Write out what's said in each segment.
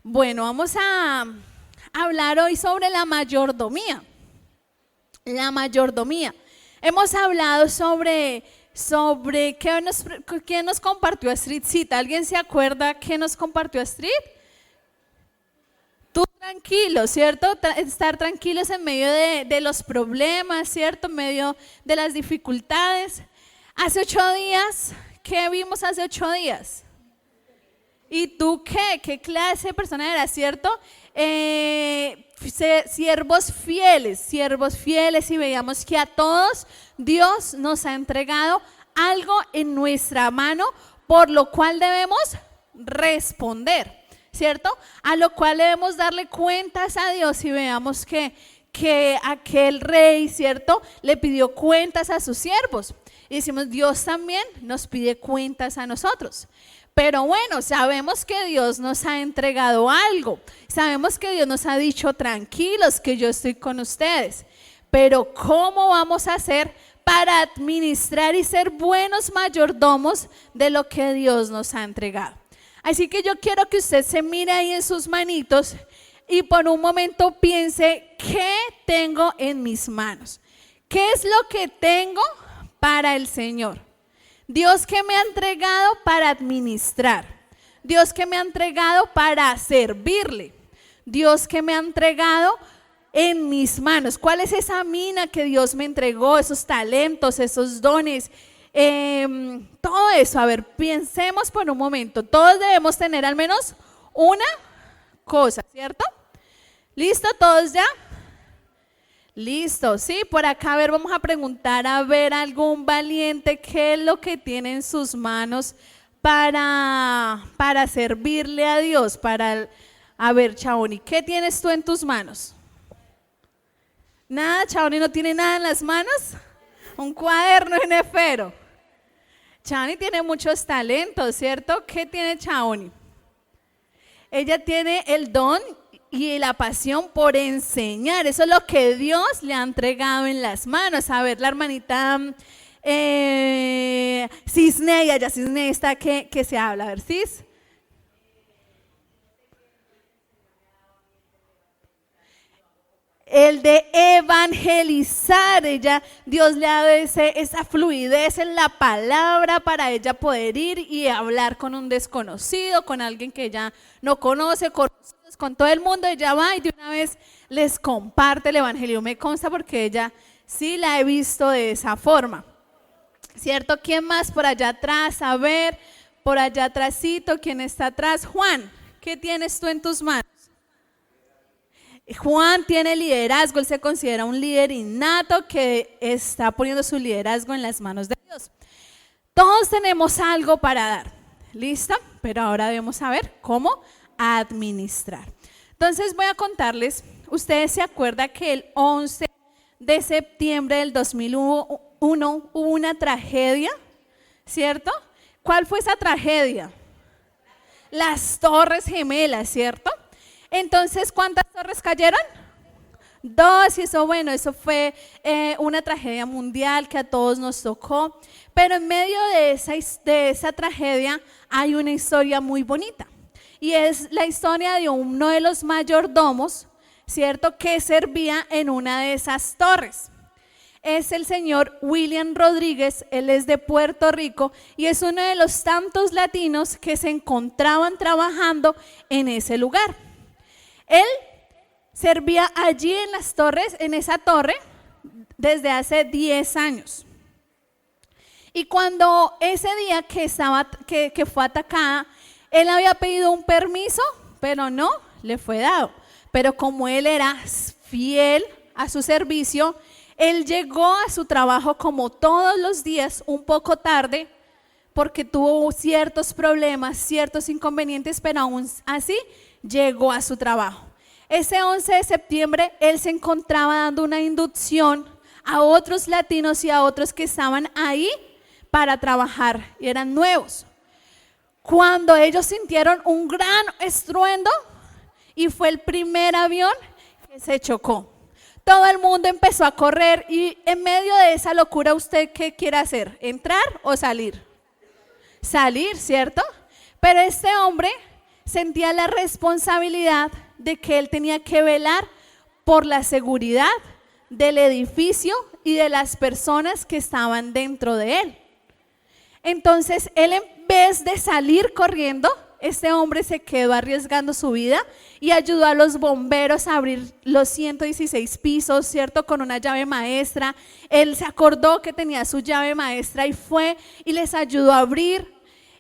Bueno, vamos a hablar hoy sobre la mayordomía. La mayordomía. Hemos hablado sobre qué nos compartió Astridcita. ¿Alguien se acuerda qué nos compartió Astrid? Tú tranquilo, ¿cierto? Estar tranquilos en medio de los problemas, ¿cierto? En medio de las dificultades. Hace 8 días, ¿qué vimos hace 8 días? ¿Y tú qué? ¿Qué clase de persona eras, cierto? Siervos fieles, y veíamos que a todos Dios nos ha entregado algo en nuestra mano, por lo cual debemos responder, ¿cierto? A lo cual debemos darle cuentas a Dios, y veamos que aquel rey, ¿cierto?, le pidió cuentas a sus siervos. Y decimos, Dios también nos pide cuentas a nosotros. Pero bueno, sabemos que Dios nos ha entregado algo. Sabemos que Dios nos ha dicho, tranquilos, que yo estoy con ustedes. Pero ¿cómo vamos a hacer para administrar y ser buenos mayordomos de lo que Dios nos ha entregado? Así que yo quiero que usted se mire ahí en sus manitos y por un momento piense, ¿qué tengo en mis manos? ¿Qué es lo que tengo para el Señor? Dios que me ha entregado para administrar, Dios que me ha entregado para servirle, Dios que me ha entregado en mis manos. ¿Cuál es esa mina que Dios me entregó? Esos talentos, esos dones, todo eso. A ver, pensemos por un momento. Todos debemos tener al menos una cosa, ¿cierto? ¿Listo? ¿Todos ya? Listo, sí, por acá, a ver, vamos a preguntar, a ver, algún valiente, ¿qué es lo que tiene en sus manos para servirle a Dios? A ver, Chaoni, ¿qué tienes tú en tus manos? ¿Nada? ¿Chaoni no tiene nada en las manos? Un cuaderno en efero. Chaoni tiene muchos talentos, ¿cierto? ¿Qué tiene Chaoni? Ella tiene el don y la pasión por enseñar. Eso es lo que Dios le ha entregado en las manos. A ver, la hermanita Cisney, allá Cisney está que se habla. A ver, Cis. El de evangelizar. Dios le ha dado esa fluidez en la palabra para ella poder ir y hablar con un desconocido, con alguien que ella no conoce, con todo el mundo. Ella va y de una vez les comparte el evangelio. Me consta porque ella sí la he visto de esa forma, ¿cierto? ¿Quién más por allá atrás? A ver, por allá atrásito, ¿quién está atrás? Juan, ¿qué tienes tú en tus manos? Juan tiene liderazgo, él se considera un líder innato que está poniendo su liderazgo en las manos de Dios. Todos tenemos algo para dar, ¿listo? Pero ahora debemos saber cómo administrar. Entonces voy a contarles, ustedes se acuerdan que el 11 de septiembre del 2001 hubo una tragedia, ¿cierto? ¿Cuál fue esa tragedia? Las Torres Gemelas, ¿cierto? Entonces, ¿cuántas torres cayeron? 2, y eso fue una tragedia mundial que a todos nos tocó. Pero en medio de esa tragedia hay una historia muy bonita. Y es la historia de uno de los mayordomos, ¿cierto?, que servía en una de esas torres. Es el señor William Rodríguez, él es de Puerto Rico y es uno de los tantos latinos que se encontraban trabajando en ese lugar. Él servía allí en las torres, en esa torre, desde hace 10 años. Y cuando ese día que fue atacada, él había pedido un permiso, pero no le fue dado. Pero como él era fiel a su servicio, él llegó a su trabajo como todos los días, un poco tarde, porque tuvo ciertos problemas, ciertos inconvenientes, pero aún así llegó a su trabajo. Ese 11 de septiembre él se encontraba dando una inducción a otros latinos y a otros que estaban ahí para trabajar y eran nuevos. Cuando ellos sintieron un gran estruendo y fue el primer avión que se chocó. Todo el mundo empezó a correr y en medio de esa locura, ¿usted qué quiere hacer? ¿Entrar o salir? Salir, ¿cierto? Pero este hombre sentía la responsabilidad de que él tenía que velar por la seguridad del edificio y de las personas que estaban dentro de él. Entonces, él en vez de salir corriendo, este hombre se quedó arriesgando su vida y ayudó a los bomberos a abrir los 116 pisos, ¿cierto? Con una llave maestra. Él se acordó que tenía su llave maestra y fue y les ayudó a abrir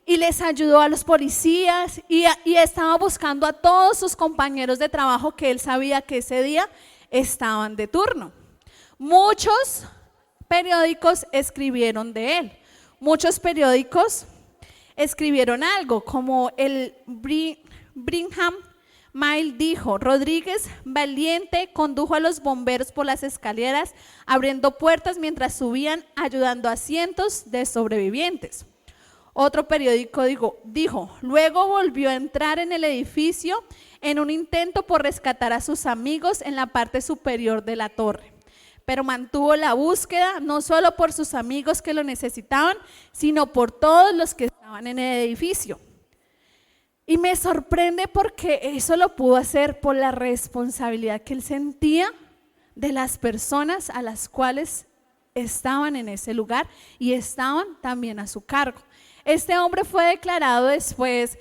y les ayudó a los policías y estaba buscando a todos sus compañeros de trabajo que él sabía que ese día estaban de turno. Muchos periódicos escribieron de él. Muchos periódicos escribieron algo, como el Brigham Mail dijo: Rodríguez, valiente, condujo a los bomberos por las escaleras, abriendo puertas mientras subían, ayudando a cientos de sobrevivientes. Otro periódico dijo: luego volvió a entrar en el edificio en un intento por rescatar a sus amigos en la parte superior de la torre, pero mantuvo la búsqueda no solo por sus amigos que lo necesitaban, sino por todos los que estaban en el edificio. Y me sorprende porque eso lo pudo hacer por la responsabilidad que él sentía de las personas a las cuales estaban en ese lugar y estaban también a su cargo. Este hombre fue declarado después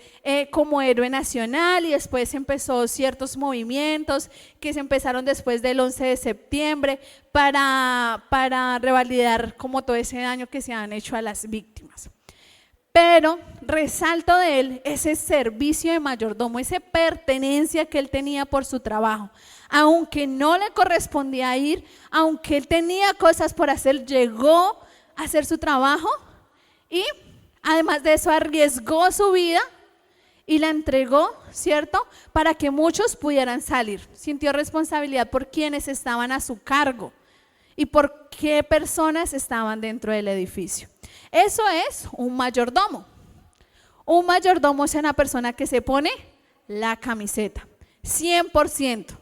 como héroe nacional y después empezó ciertos movimientos que se empezaron después del 11 de septiembre para revalidar como todo ese daño que se han hecho a las víctimas. Pero resalto de él ese servicio de mayordomo, esa pertenencia que él tenía por su trabajo. Aunque no le correspondía ir, aunque él tenía cosas por hacer, llegó a hacer su trabajo y además de eso arriesgó su vida y la entregó, ¿cierto? Para que muchos pudieran salir. Sintió responsabilidad por quienes estaban a su cargo y por qué personas estaban dentro del edificio. Eso es un mayordomo. Un mayordomo es una persona que se pone la camiseta, 100%.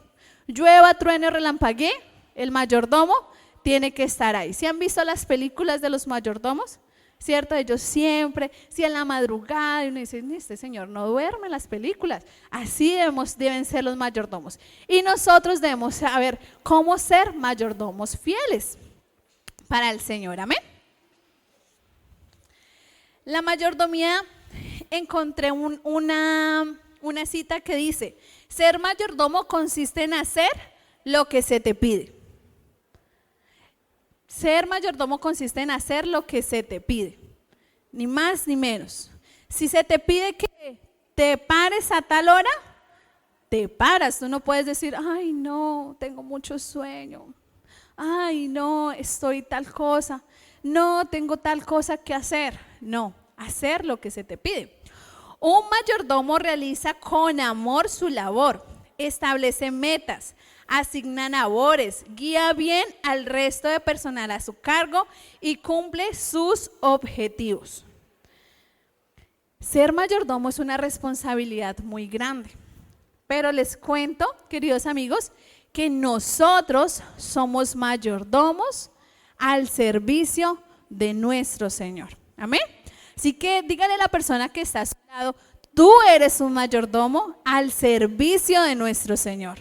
Llueva, truene, relampaguee, el mayordomo tiene que estar ahí. ¿Sí han visto las películas de los mayordomos? ¿Cierto? Ellos siempre, si en la madrugada, y uno dice: este señor no duerme en las películas. Así deben ser los mayordomos. Y nosotros debemos saber cómo ser mayordomos fieles para el Señor. Amén. La mayordomía, encontré una cita que dice: ser mayordomo consiste en hacer lo que se te pide. Ser mayordomo consiste en hacer lo que se te pide, ni más ni menos. Si se te pide que te pares a tal hora, te paras. Tú no puedes decir: ay no, tengo mucho sueño, ay no, estoy tal cosa, no, tengo tal cosa que hacer. No, hacer lo que se te pide. Un mayordomo realiza con amor su labor, establece metas, asigna labores, guía bien al resto de personal a su cargo y cumple sus objetivos. Ser mayordomo es una responsabilidad muy grande, pero les cuento, queridos amigos, que nosotros somos mayordomos al servicio de nuestro Señor. Amén. Así que dígale a la persona que está a su lado: tú eres un mayordomo al servicio de nuestro Señor.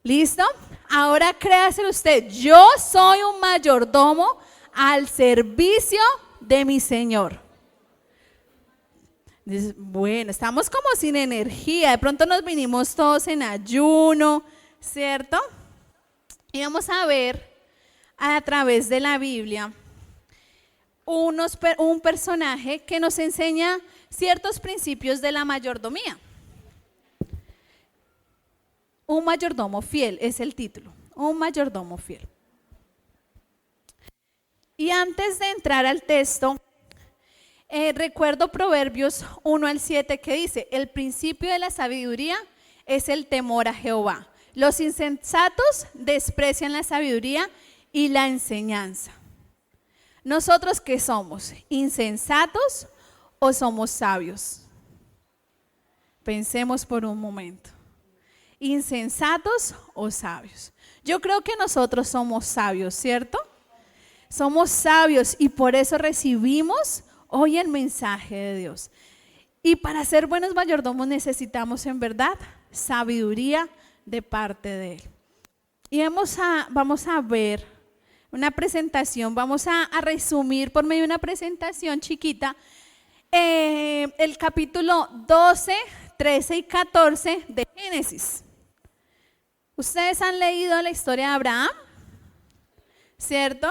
¿Listo? Ahora créaselo usted: yo soy un mayordomo al servicio de mi Señor. Bueno, estamos como sin energía, de pronto nos vinimos todos en ayuno, ¿cierto? Y vamos a ver a través de la Biblia un personaje que nos enseña ciertos principios de la mayordomía. Un mayordomo fiel es el título, un mayordomo fiel. Y antes de entrar al texto, recuerdo Proverbios 1-7 que dice: el principio de la sabiduría es el temor a Jehová. Los insensatos desprecian la sabiduría y la enseñanza. ¿Nosotros qué somos? ¿Insensatos o somos sabios? Pensemos por un momento. ¿Insensatos o sabios? Yo creo que nosotros somos sabios, ¿cierto? Somos sabios y por eso recibimos oye el mensaje de Dios. Y para ser buenos mayordomos necesitamos en verdad sabiduría de parte de Él. Y vamos a ver una presentación, vamos a resumir por medio de una presentación chiquita el capítulo 12, 13 y 14 de Génesis. ¿Ustedes han leído la historia de Abraham? ¿Cierto?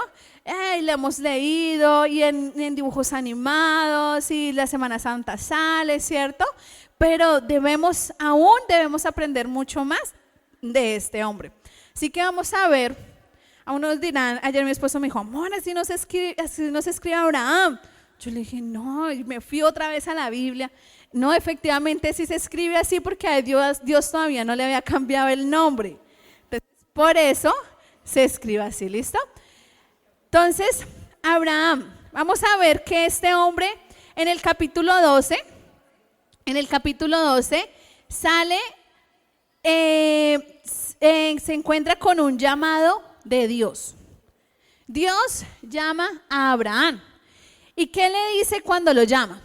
Lo hemos leído y en dibujos animados y la Semana Santa sale, ¿cierto? Pero debemos aprender mucho más de este hombre. Así que vamos a ver, a unos dirán, ayer mi esposo me dijo, amor, así no se escribe Abraham. Yo le dije, no, y me fui otra vez a la Biblia. No, efectivamente sí se escribe así porque a Dios todavía no le había cambiado el nombre. Entonces, por eso se escribe así, ¿listo? Entonces, Abraham, vamos a ver que este hombre en el capítulo 12 sale, se encuentra con un llamado de Dios. Dios llama a Abraham. ¿Y qué le dice cuando lo llama?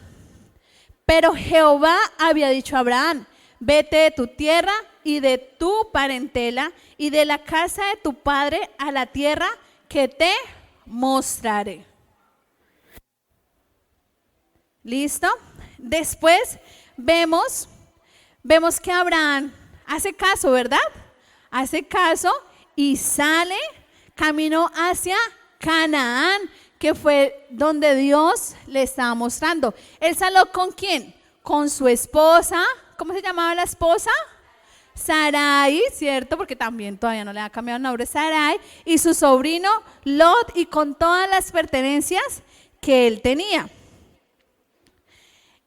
Pero Jehová había dicho a Abraham, vete de tu tierra y de tu parentela y de la casa de tu padre a la tierra que te mostraré. ¿Listo? Después vemos que Abraham hace caso, ¿verdad? Hace caso y sale camino hacia Canaán, que fue donde Dios le estaba mostrando. ¿Él salió con quién? Con su esposa. ¿Cómo se llamaba la esposa? Sarai, ¿cierto? Porque también todavía no le ha cambiado el nombre, Sarai, y su sobrino Lot, y con todas las pertenencias que él tenía.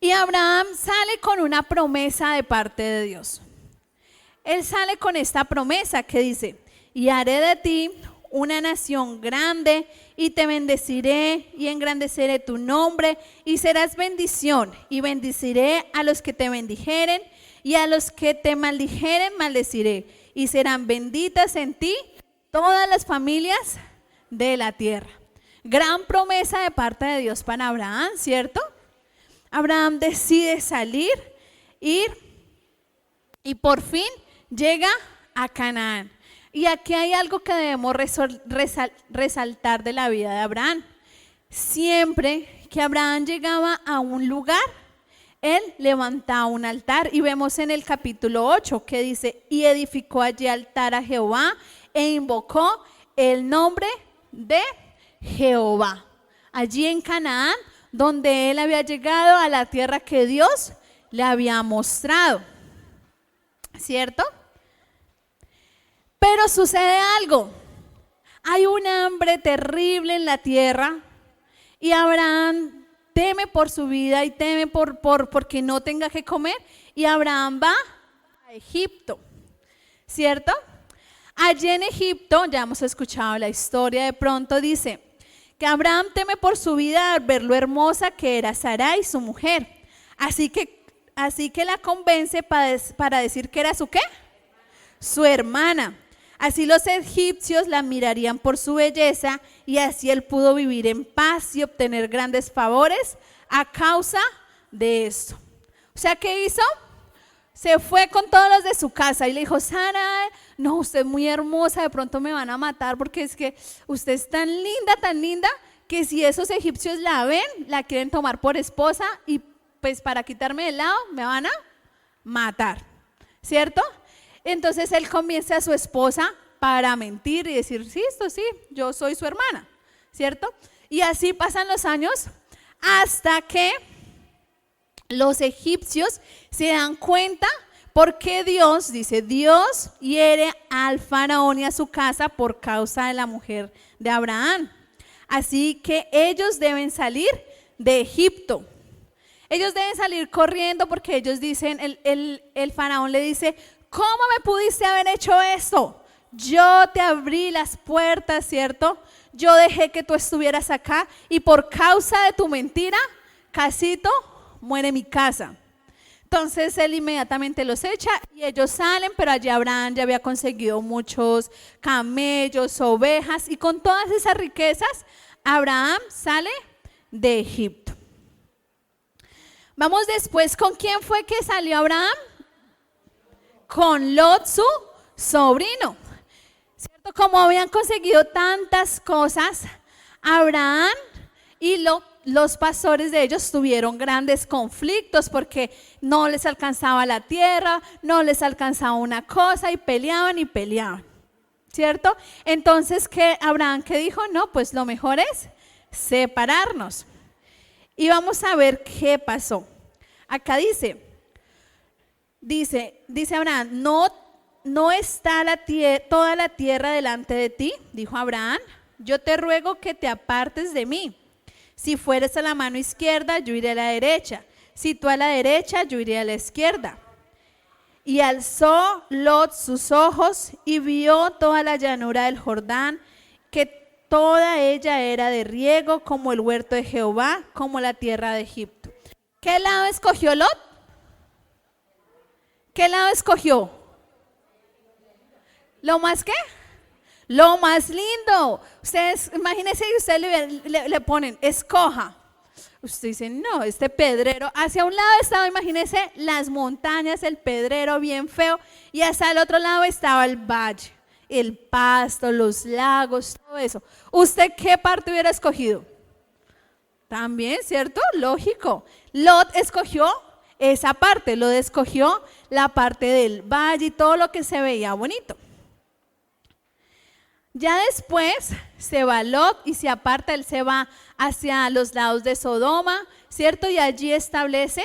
Y Abraham sale con una promesa de parte de Dios. Él sale con esta promesa que dice, y haré de ti una nación grande y te bendeciré y engrandeceré tu nombre y serás bendición y bendeciré a los que te bendijeren y a los que te maldijeren maldeciré y serán benditas en ti todas las familias de la tierra. Gran promesa de parte de Dios para Abraham, ¿cierto? Abraham decide salir, ir y por fin llega a Canaán. Y aquí hay algo que debemos resaltar de la vida de Abraham. Siempre que Abraham llegaba a un lugar, él levantaba un altar. Y vemos en el capítulo 8 que dice, y edificó allí altar a Jehová e invocó el nombre de Jehová. Allí en Canaán, donde él había llegado a la tierra que Dios le había mostrado. ¿Cierto? Pero sucede algo, hay un hambre terrible en la tierra y Abraham teme por su vida y teme porque no tenga que comer y Abraham va a Egipto, ¿cierto? Allí en Egipto, ya hemos escuchado la historia, de pronto dice que Abraham teme por su vida al ver lo hermosa que era Sarai, su mujer, así que la convence para decir que era su ¿qué? Su hermana. Así los egipcios la mirarían por su belleza y así él pudo vivir en paz y obtener grandes favores a causa de esto. O sea, ¿qué hizo? Se fue con todos los de su casa y le dijo, Sara, no, usted es muy hermosa, de pronto me van a matar porque es que usted es tan linda, que si esos egipcios la ven, la quieren tomar por esposa y pues para quitarme del lado me van a matar, ¿cierto? Entonces él convence a su esposa para mentir y decir, sí, esto sí, yo soy su hermana, ¿cierto? Y así pasan los años hasta que los egipcios se dan cuenta porque Dios hiere al faraón y a su casa por causa de la mujer de Abraham. Así que ellos deben salir de Egipto. Ellos deben salir corriendo porque ellos dicen, el faraón le dice, ¿cómo me pudiste haber hecho esto? Yo te abrí las puertas, ¿cierto? Yo dejé que tú estuvieras acá y por causa de tu mentira, casito, muere mi casa. Entonces él inmediatamente los echa y ellos salen, pero allí Abraham ya había conseguido muchos camellos, ovejas y con todas esas riquezas, Abraham sale de Egipto. Vamos después, ¿con quién fue que salió Abraham? Con Lot, su sobrino. ¿Cierto? Como habían conseguido tantas cosas, Abraham y los pastores de ellos tuvieron grandes conflictos porque no les alcanzaba la tierra, no les alcanzaba una cosa y peleaban y peleaban, ¿cierto? Entonces, Abraham qué dijo? No, pues lo mejor es separarnos. Y vamos a ver qué pasó. Acá dice Abraham, no está toda la tierra delante de ti, dijo Abraham, yo te ruego que te apartes de mí. Si fueres a la mano izquierda, yo iré a la derecha. Si tú a la derecha, yo iré a la izquierda. Y alzó Lot sus ojos y vio toda la llanura del Jordán, que toda ella era de riego, como el huerto de Jehová, como la tierra de Egipto. ¿Qué lado escogió Lot? ¿Qué lado escogió? ¿Lo más qué? Lo más lindo. Ustedes, imagínense que ustedes le ponen, escoja. Usted dice, no, este pedrero, hacia un lado estaba, imagínense, las montañas, el pedrero bien feo, y hacia el otro lado estaba el valle, el pasto, los lagos, todo eso. ¿Usted qué parte hubiera escogido? También, ¿cierto? Lógico. Lot escogió esa parte, Lot escogió la parte del valle y todo lo que se veía bonito. Ya después se va Lot y se aparta, él se va hacia los lados de Sodoma, ¿cierto? Y allí establece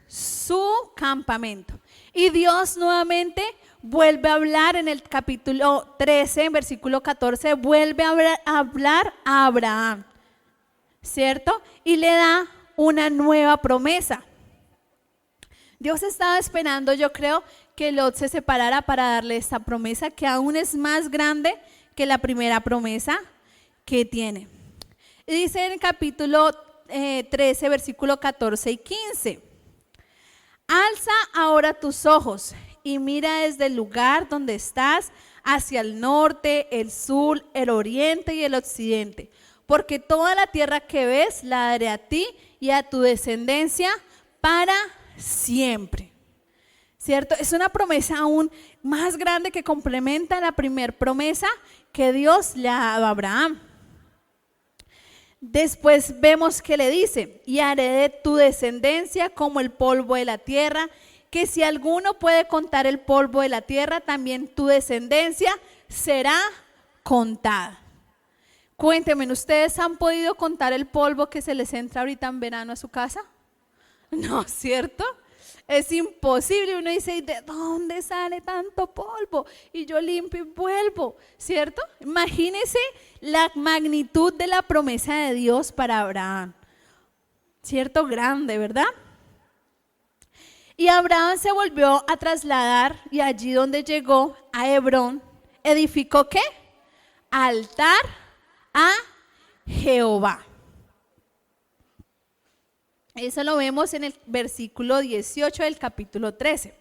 su campamento. Y Dios nuevamente vuelve a hablar en el capítulo 13, en versículo 14, vuelve a hablar a Abraham, ¿cierto? Y le da una nueva promesa. Dios estaba esperando, yo creo, que Lot se separara para darle esta promesa que aún es más grande que la primera promesa que tiene. Y dice en el capítulo 13, versículo 14 y 15, alza ahora tus ojos y mira desde el lugar donde estás hacia el norte, el sur, el oriente y el occidente, porque toda la tierra que ves la daré a ti y a tu descendencia para siempre. ¿Cierto? Es una promesa aún más grande que complementa la primera promesa que Dios le ha dado a Abraham. Después vemos que le dice, y haré de tu descendencia como el polvo de la tierra, que si alguno puede contar el polvo de la tierra, también tu descendencia será contada. Cuéntenme, ¿ustedes han podido contar el polvo que se les entra ahorita en verano a su casa? No, ¿cierto? Es imposible. Uno dice, ¿de dónde sale tanto polvo? Y yo limpio y vuelvo, ¿cierto? Imagínense la magnitud de la promesa de Dios para Abraham, ¿cierto? Grande, ¿verdad? Y Abraham se volvió a trasladar y allí donde llegó a Hebrón, edificó ¿qué? Altar a Jehová. Eso lo vemos en el versículo 18 del capítulo 13.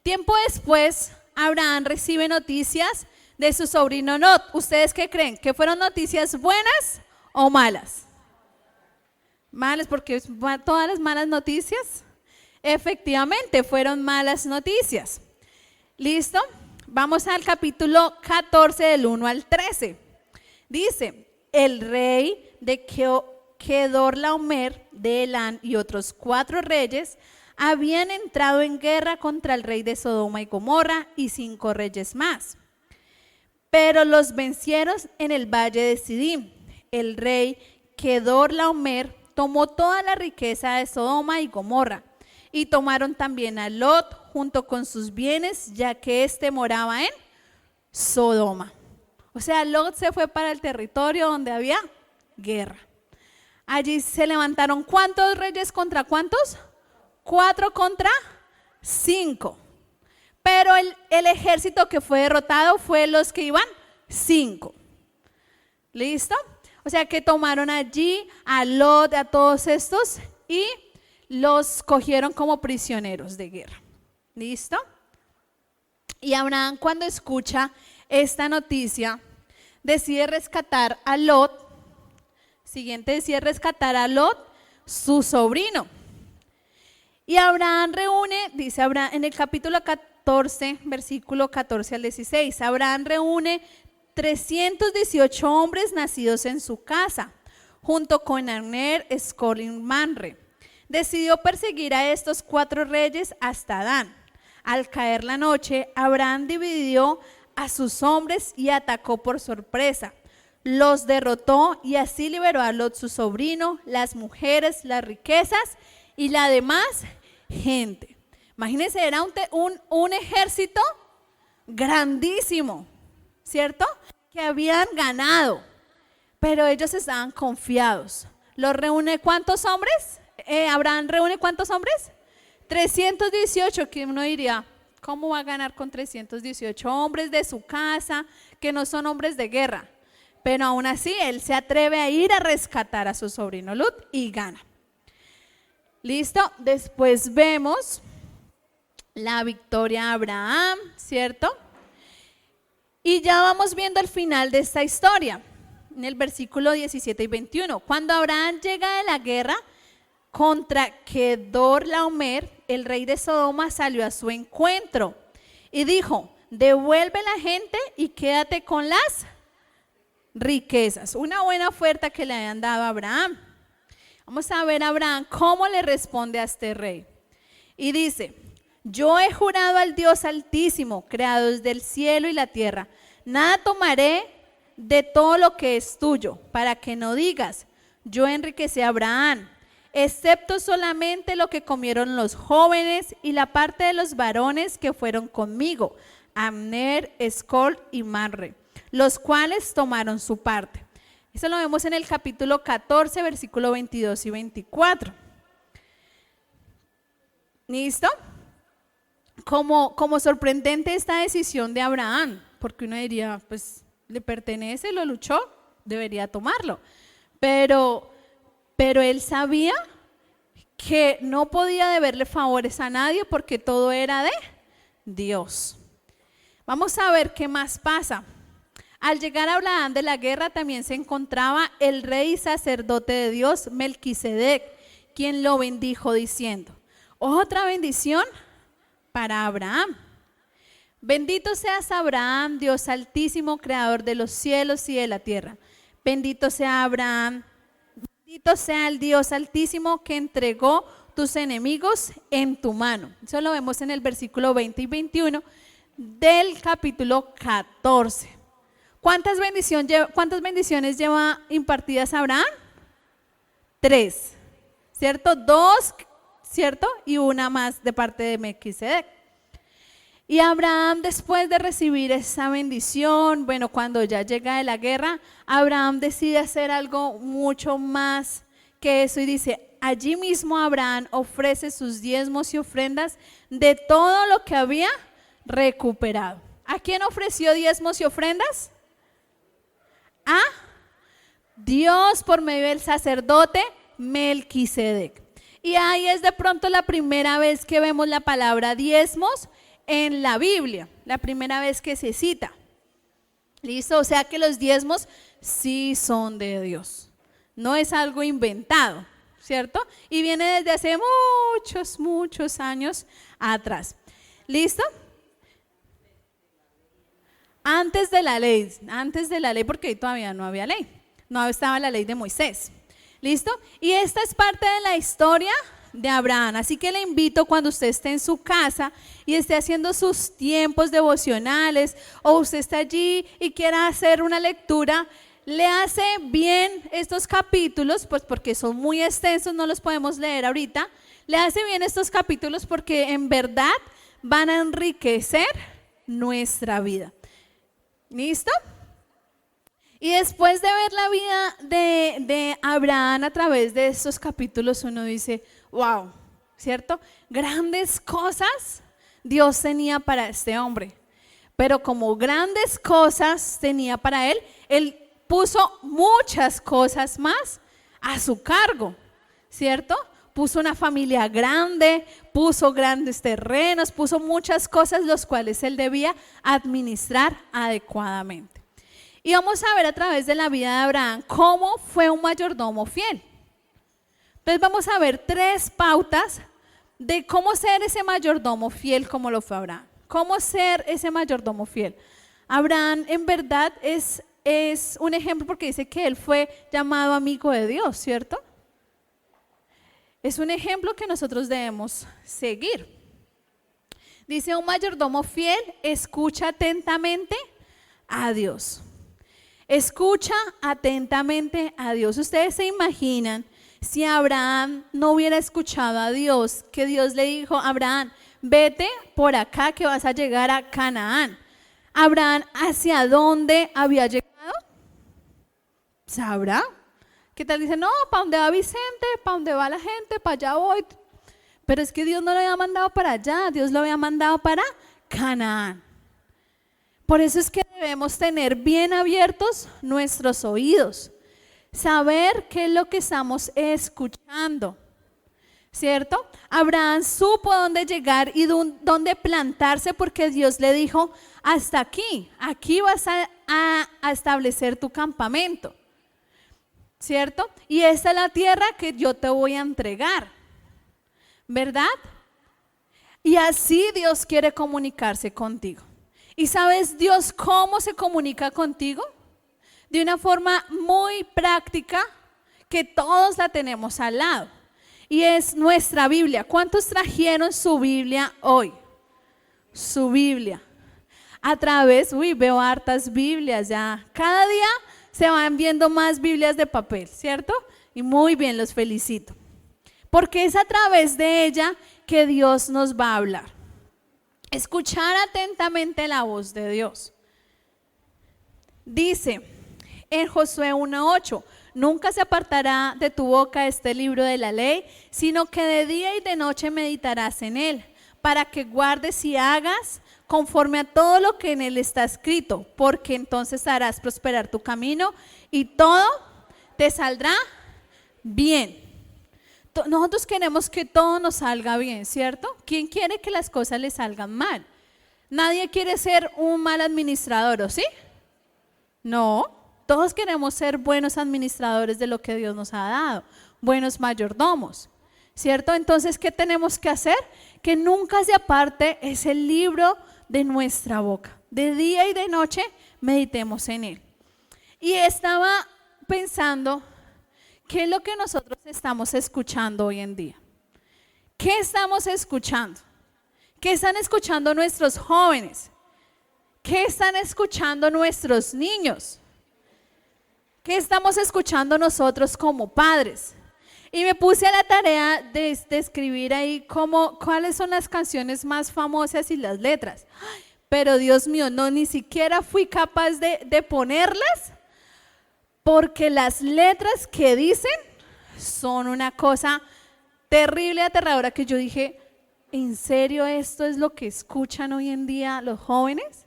Tiempo después, Abraham recibe noticias de su sobrino Lot. ¿Ustedes qué creen? ¿Que fueron noticias buenas o malas? Malas, porque todas las malas noticias, efectivamente, fueron malas noticias. ¿Listo? Vamos al capítulo 14 del 1 al 13. Dice, el rey de Kedorlaomer de Elán y otros 4 reyes habían entrado en guerra contra el rey de Sodoma y Gomorra y 5 reyes más. Pero los vencieron en el valle de Sidim. El rey Kedorlaomer tomó toda la riqueza de Sodoma y Gomorra y tomaron también a Lot junto con sus bienes, ya que éste moraba en Sodoma. O sea, Lot se fue para el territorio donde había guerra. Allí se levantaron ¿cuántos reyes contra cuántos? 4 contra 5. Pero el ejército que fue derrotado fue los que iban 5. ¿Listo? O sea que tomaron allí a Lot, a todos estos y los cogieron como prisioneros de guerra. ¿Listo? Y Abraham, cuando escucha esta noticia, decide rescatar a Lot. Siguiente decide rescatar a Lot, su sobrino. Y Abraham reúne, dice Abraham en el capítulo 14, versículo 14 al 16, Abraham reúne 318 hombres nacidos en su casa, junto con Abner, Escol y Manre. Decidió perseguir a estos 4 reyes hasta Dan. Al caer la noche, Abraham dividió a sus hombres y atacó por sorpresa. Los derrotó y así liberó a Lot, su sobrino, las mujeres, las riquezas y la demás gente. Imagínense, era un ejército grandísimo, ¿cierto? Que habían ganado, pero ellos estaban confiados. ¿Los reúne cuántos hombres? Abraham reúne ¿cuántos hombres? 318, que uno diría, ¿cómo va a ganar con 318 hombres de su casa que no son hombres de guerra? Pero aún así, él se atreve a ir a rescatar a su sobrino Lot y gana. ¿Listo? Después vemos la victoria de Abraham, ¿cierto? Y ya vamos viendo el final de esta historia, en el versículo 17 y 21. Cuando Abraham llega de la guerra contra Kedorlaomer, el rey de Sodoma salió a su encuentro y dijo, devuelve la gente y quédate con las riquezas. Una buena oferta que le habían dado a Abraham. Vamos a ver a Abraham cómo le responde a este rey. Y dice, yo he jurado al Dios Altísimo, creador del cielo y la tierra, nada tomaré de todo lo que es tuyo, para que no digas, yo enriquecí a Abraham, excepto solamente lo que comieron los jóvenes y la parte de los varones que fueron conmigo, Abner, Escol y Manre, los cuales tomaron su parte. Eso lo vemos en el capítulo 14, versículo 22 y 24. ¿Listo? Como sorprendente esta decisión de Abraham, porque uno diría, pues le pertenece, lo luchó, debería tomarlo. Pero él sabía que no podía deberle favores a nadie porque todo era de Dios. Vamos a ver qué más pasa. Al llegar a Abraham de la guerra también se encontraba el rey y sacerdote de Dios, Melquisedec, quien lo bendijo diciendo, otra bendición para Abraham. Bendito seas Abraham, Dios altísimo, creador de los cielos y de la tierra. Bendito sea Abraham, bendito sea el Dios altísimo que entregó tus enemigos en tu mano. Eso lo vemos en el versículo 20 y 21 del capítulo 14. ¿Cuántas bendiciones lleva impartidas Abraham? 3, ¿cierto? 2, ¿cierto? Y una más de parte de Melquisedec. Y Abraham, después de recibir esa bendición, bueno, cuando ya llega de la guerra, Abraham decide hacer algo mucho más que eso y dice, allí mismo Abraham ofrece sus diezmos y ofrendas de todo lo que había recuperado. ¿A quién ofreció diezmos y ofrendas? A Dios por medio del sacerdote Melquisedec. Y ahí es de pronto la primera vez que vemos la palabra diezmos en la Biblia, la primera vez que se cita. ¿Listo? O sea que los diezmos sí son de Dios, no es algo inventado, ¿cierto? Y viene desde hace muchos años atrás. ¿Listo? Antes de la ley, porque ahí todavía no había ley, no estaba la ley de Moisés. ¿Listo? Y esta es parte de la historia de Abraham, así que le invito cuando usted esté en su casa y esté haciendo sus tiempos devocionales o usted está allí y quiera hacer una lectura, le hace bien estos capítulos, pues porque son muy extensos, no los podemos leer ahorita, le hace bien estos capítulos porque en verdad van a enriquecer nuestra vida. ¿Listo? Y después de ver la vida de Abraham a través de estos capítulos, uno dice, wow, ¿cierto? Grandes cosas Dios tenía para este hombre. Pero como grandes cosas tenía para él, él puso muchas cosas más a su cargo, ¿cierto? Puso una familia grande, puso grandes terrenos, puso muchas cosas los cuales él debía administrar adecuadamente. Y vamos a ver a través de la vida de Abraham cómo fue un mayordomo fiel. Entonces vamos a ver 3 pautas de cómo ser ese mayordomo fiel como lo fue Abraham. ¿Cómo ser ese mayordomo fiel? Abraham en verdad es un ejemplo porque dice que él fue llamado amigo de Dios, ¿cierto? Es un ejemplo que nosotros debemos seguir. Dice, un mayordomo fiel escucha atentamente a Dios. Escucha atentamente a Dios. Ustedes se imaginan si Abraham no hubiera escuchado a Dios, que Dios le dijo, Abraham, vete por acá que vas a llegar a Canaán. Abraham, ¿hacia dónde había llegado? ¿Sabrá? ¿Qué tal? Dice, no, ¿para dónde va Vicente? ¿Para dónde va la gente? Para allá voy. Pero es que Dios no lo había mandado para allá, Dios lo había mandado para Canaán. Por eso es que debemos tener bien abiertos nuestros oídos, saber qué es lo que estamos escuchando, ¿cierto? Abraham supo dónde llegar y dónde plantarse porque Dios le dijo, hasta aquí vas a establecer tu campamento, ¿cierto? Y esta es la tierra que yo te voy a entregar, ¿verdad? Y así Dios quiere comunicarse contigo. ¿Y sabes Dios cómo se comunica contigo? De una forma muy práctica que todos la tenemos al lado. Y es nuestra Biblia. ¿Cuántos trajeron su Biblia hoy? Su Biblia. A través, veo hartas Biblias ya. Cada día se van viendo más Biblias de papel, ¿cierto? Y muy bien, los felicito. Porque es a través de ella que Dios nos va a hablar. Escuchar atentamente la voz de Dios. Dice en Josué 1:8, nunca se apartará de tu boca este libro de la ley, sino que de día y de noche meditarás en él, para que guardes y hagas conforme a todo lo que en él está escrito, porque entonces harás prosperar tu camino y todo te saldrá bien. Nosotros queremos que todo nos salga bien, ¿cierto? ¿Quién quiere que las cosas le salgan mal? Nadie quiere ser un mal administrador, ¿o sí? No, todos queremos ser buenos administradores de lo que Dios nos ha dado, buenos mayordomos, ¿cierto? Entonces, ¿qué tenemos que hacer? Que nunca se aparte ese libro de nuestra boca. De día y de noche meditemos en él. Y estaba pensando, ¿qué es lo que nosotros estamos escuchando hoy en día? ¿Qué estamos escuchando? ¿Qué están escuchando nuestros jóvenes? ¿Qué están escuchando nuestros niños? ¿Qué estamos escuchando nosotros como padres? Y me puse a la tarea de escribir ahí cuáles son las canciones más famosas y las letras. Pero Dios mío, no, ni siquiera fui capaz de ponerlas. Porque las letras que dicen son una cosa terrible, aterradora, que yo dije, ¿en serio esto es lo que escuchan hoy en día los jóvenes?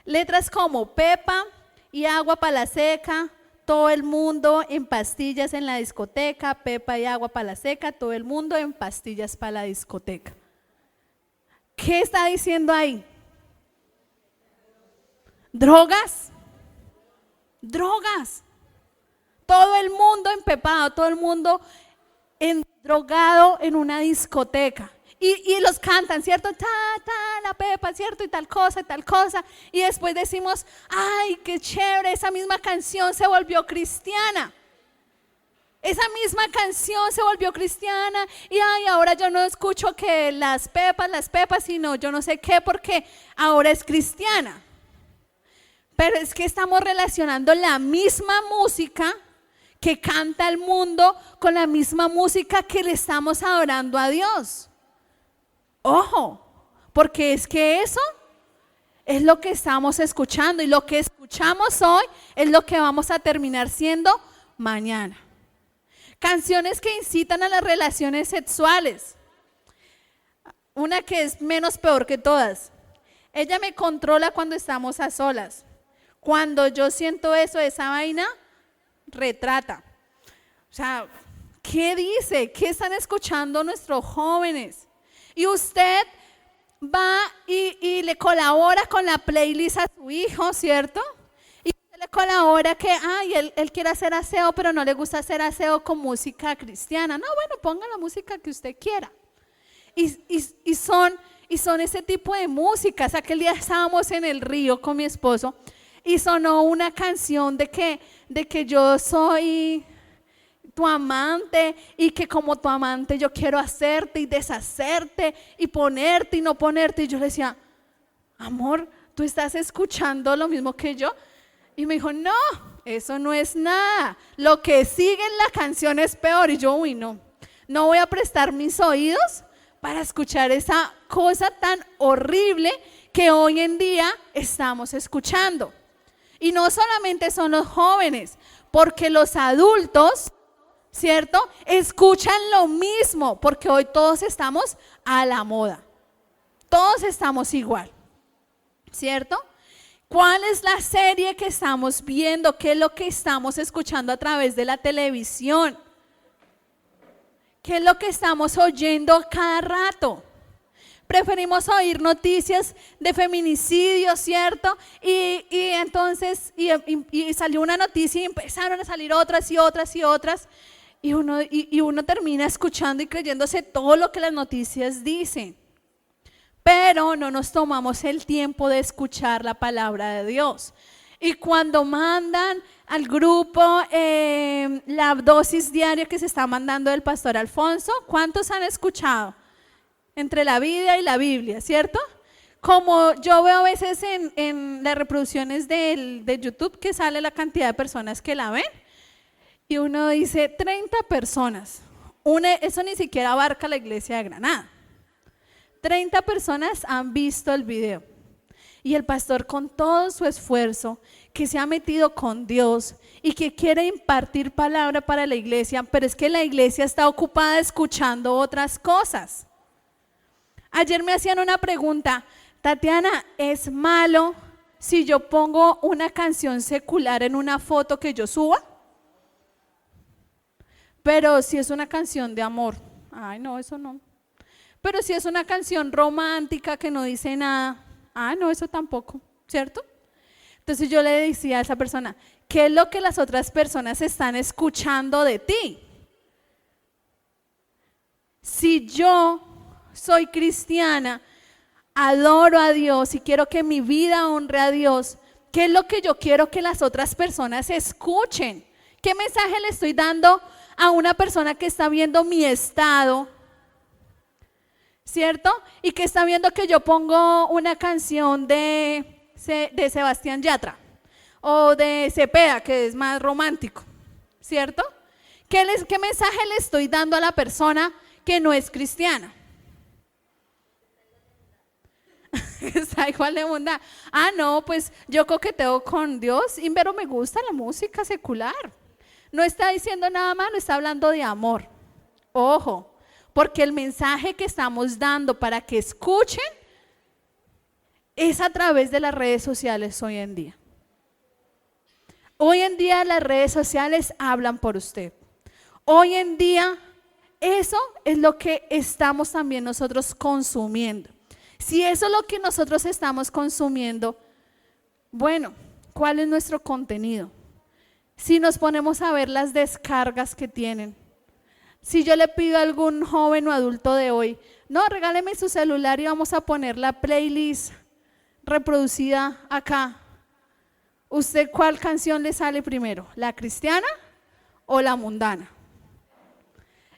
Letras como Pepa y agua para la seca, todo el mundo en pastillas en la discoteca, Pepa y agua para la seca, todo el mundo en pastillas para la discoteca. ¿Qué está diciendo ahí? Drogas. Drogas. Todo el mundo empepado, todo el mundo drogado en una discoteca. Y los cantan, ¿cierto? La Pepa, ¿cierto? Y tal cosa, y tal cosa. Y después decimos, ay, qué chévere, esa misma canción se volvió cristiana. Esa misma canción se volvió cristiana. Y ay, ahora yo no escucho que las pepas, sino yo no sé qué, porque ahora es cristiana. Pero es que estamos relacionando la misma música que canta el mundo con la misma música que le estamos adorando a Dios. Ojo, porque es que eso es lo que estamos escuchando y lo que escuchamos hoy es lo que vamos a terminar siendo mañana. Canciones que incitan a las relaciones sexuales. Una que es menos peor que todas. Ella me controla cuando estamos a solas. Cuando yo siento eso, esa vaina, retrata. O sea, ¿qué dice? ¿Qué están escuchando nuestros jóvenes? Y usted va y le colabora con la playlist a su hijo, ¿cierto? Y usted le colabora que, él quiere hacer aseo, pero no le gusta hacer aseo con música cristiana. No, bueno, ponga la música que usted quiera. Y son ese tipo de músicas. Aquel día estábamos en el río con mi esposo y sonó una canción de que yo soy tu amante y que como tu amante yo quiero hacerte y deshacerte y ponerte y no ponerte. Y yo le decía, amor, ¿tú estás escuchando lo mismo que yo? Y me dijo, no, eso no es nada. Lo que sigue en la canción es peor. Y yo, uy, no voy a prestar mis oídos para escuchar esa cosa tan horrible que hoy en día estamos escuchando. Y no solamente son los jóvenes, porque los adultos, ¿cierto?, escuchan lo mismo, porque hoy todos estamos a la moda. Todos estamos igual, ¿cierto? ¿Cuál es la serie que estamos viendo? ¿Qué es lo que estamos escuchando a través de la televisión? ¿Qué es lo que estamos oyendo cada rato? Preferimos oír noticias de feminicidio, ¿cierto? Y entonces salió una noticia y empezaron a salir otras y otras y otras. Y uno termina escuchando y creyéndose todo lo que las noticias dicen. Pero no nos tomamos el tiempo de escuchar la palabra de Dios. Y cuando mandan al grupo la dosis diaria que se está mandando del pastor Alfonso, ¿cuántos han escuchado? Entre la vida y la Biblia, ¿cierto? Como yo veo a veces en las reproducciones de YouTube que sale la cantidad de personas que la ven, y uno dice 30 personas, eso ni siquiera abarca la iglesia de Granada. 30 personas han visto el video. Y el pastor, con todo su esfuerzo, que se ha metido con Dios y que quiere impartir palabra para la iglesia, pero es que la iglesia está ocupada escuchando otras cosas. Ayer me hacían una pregunta, Tatiana, ¿es malo si yo pongo una canción secular en una foto que yo suba? Pero si es una canción de amor, ay no, eso no. Pero si es una canción romántica que no dice nada, no, eso tampoco, ¿cierto? Entonces yo le decía a esa persona, ¿qué es lo que las otras personas están escuchando de ti? Si yo soy cristiana, adoro a Dios y quiero que mi vida honre a Dios, ¿qué es lo que yo quiero que las otras personas escuchen? ¿Qué mensaje le estoy dando a una persona que está viendo mi estado? ¿Cierto? Y que está viendo que yo pongo una canción de Sebastián Yatra o de Cepeda, que es más romántico, ¿cierto? ¿Qué mensaje le estoy dando a la persona que no es cristiana? Está igual de bondad. No, pues yo coqueteo con Dios, pero me gusta la música secular. No está diciendo nada malo, está hablando de amor. Ojo. Porque el mensaje que estamos dando para que escuchen es a través de las redes sociales hoy en día. Hoy en día las redes sociales hablan por usted. Hoy en día eso es lo que estamos también nosotros consumiendo. Si eso es lo que nosotros estamos consumiendo, bueno, ¿cuál es nuestro contenido? Si nos ponemos a ver las descargas que tienen. Si yo le pido a algún joven o adulto de hoy, no, regáleme su celular y vamos a poner la playlist reproducida acá. ¿Usted cuál canción le sale primero? ¿La cristiana o la mundana?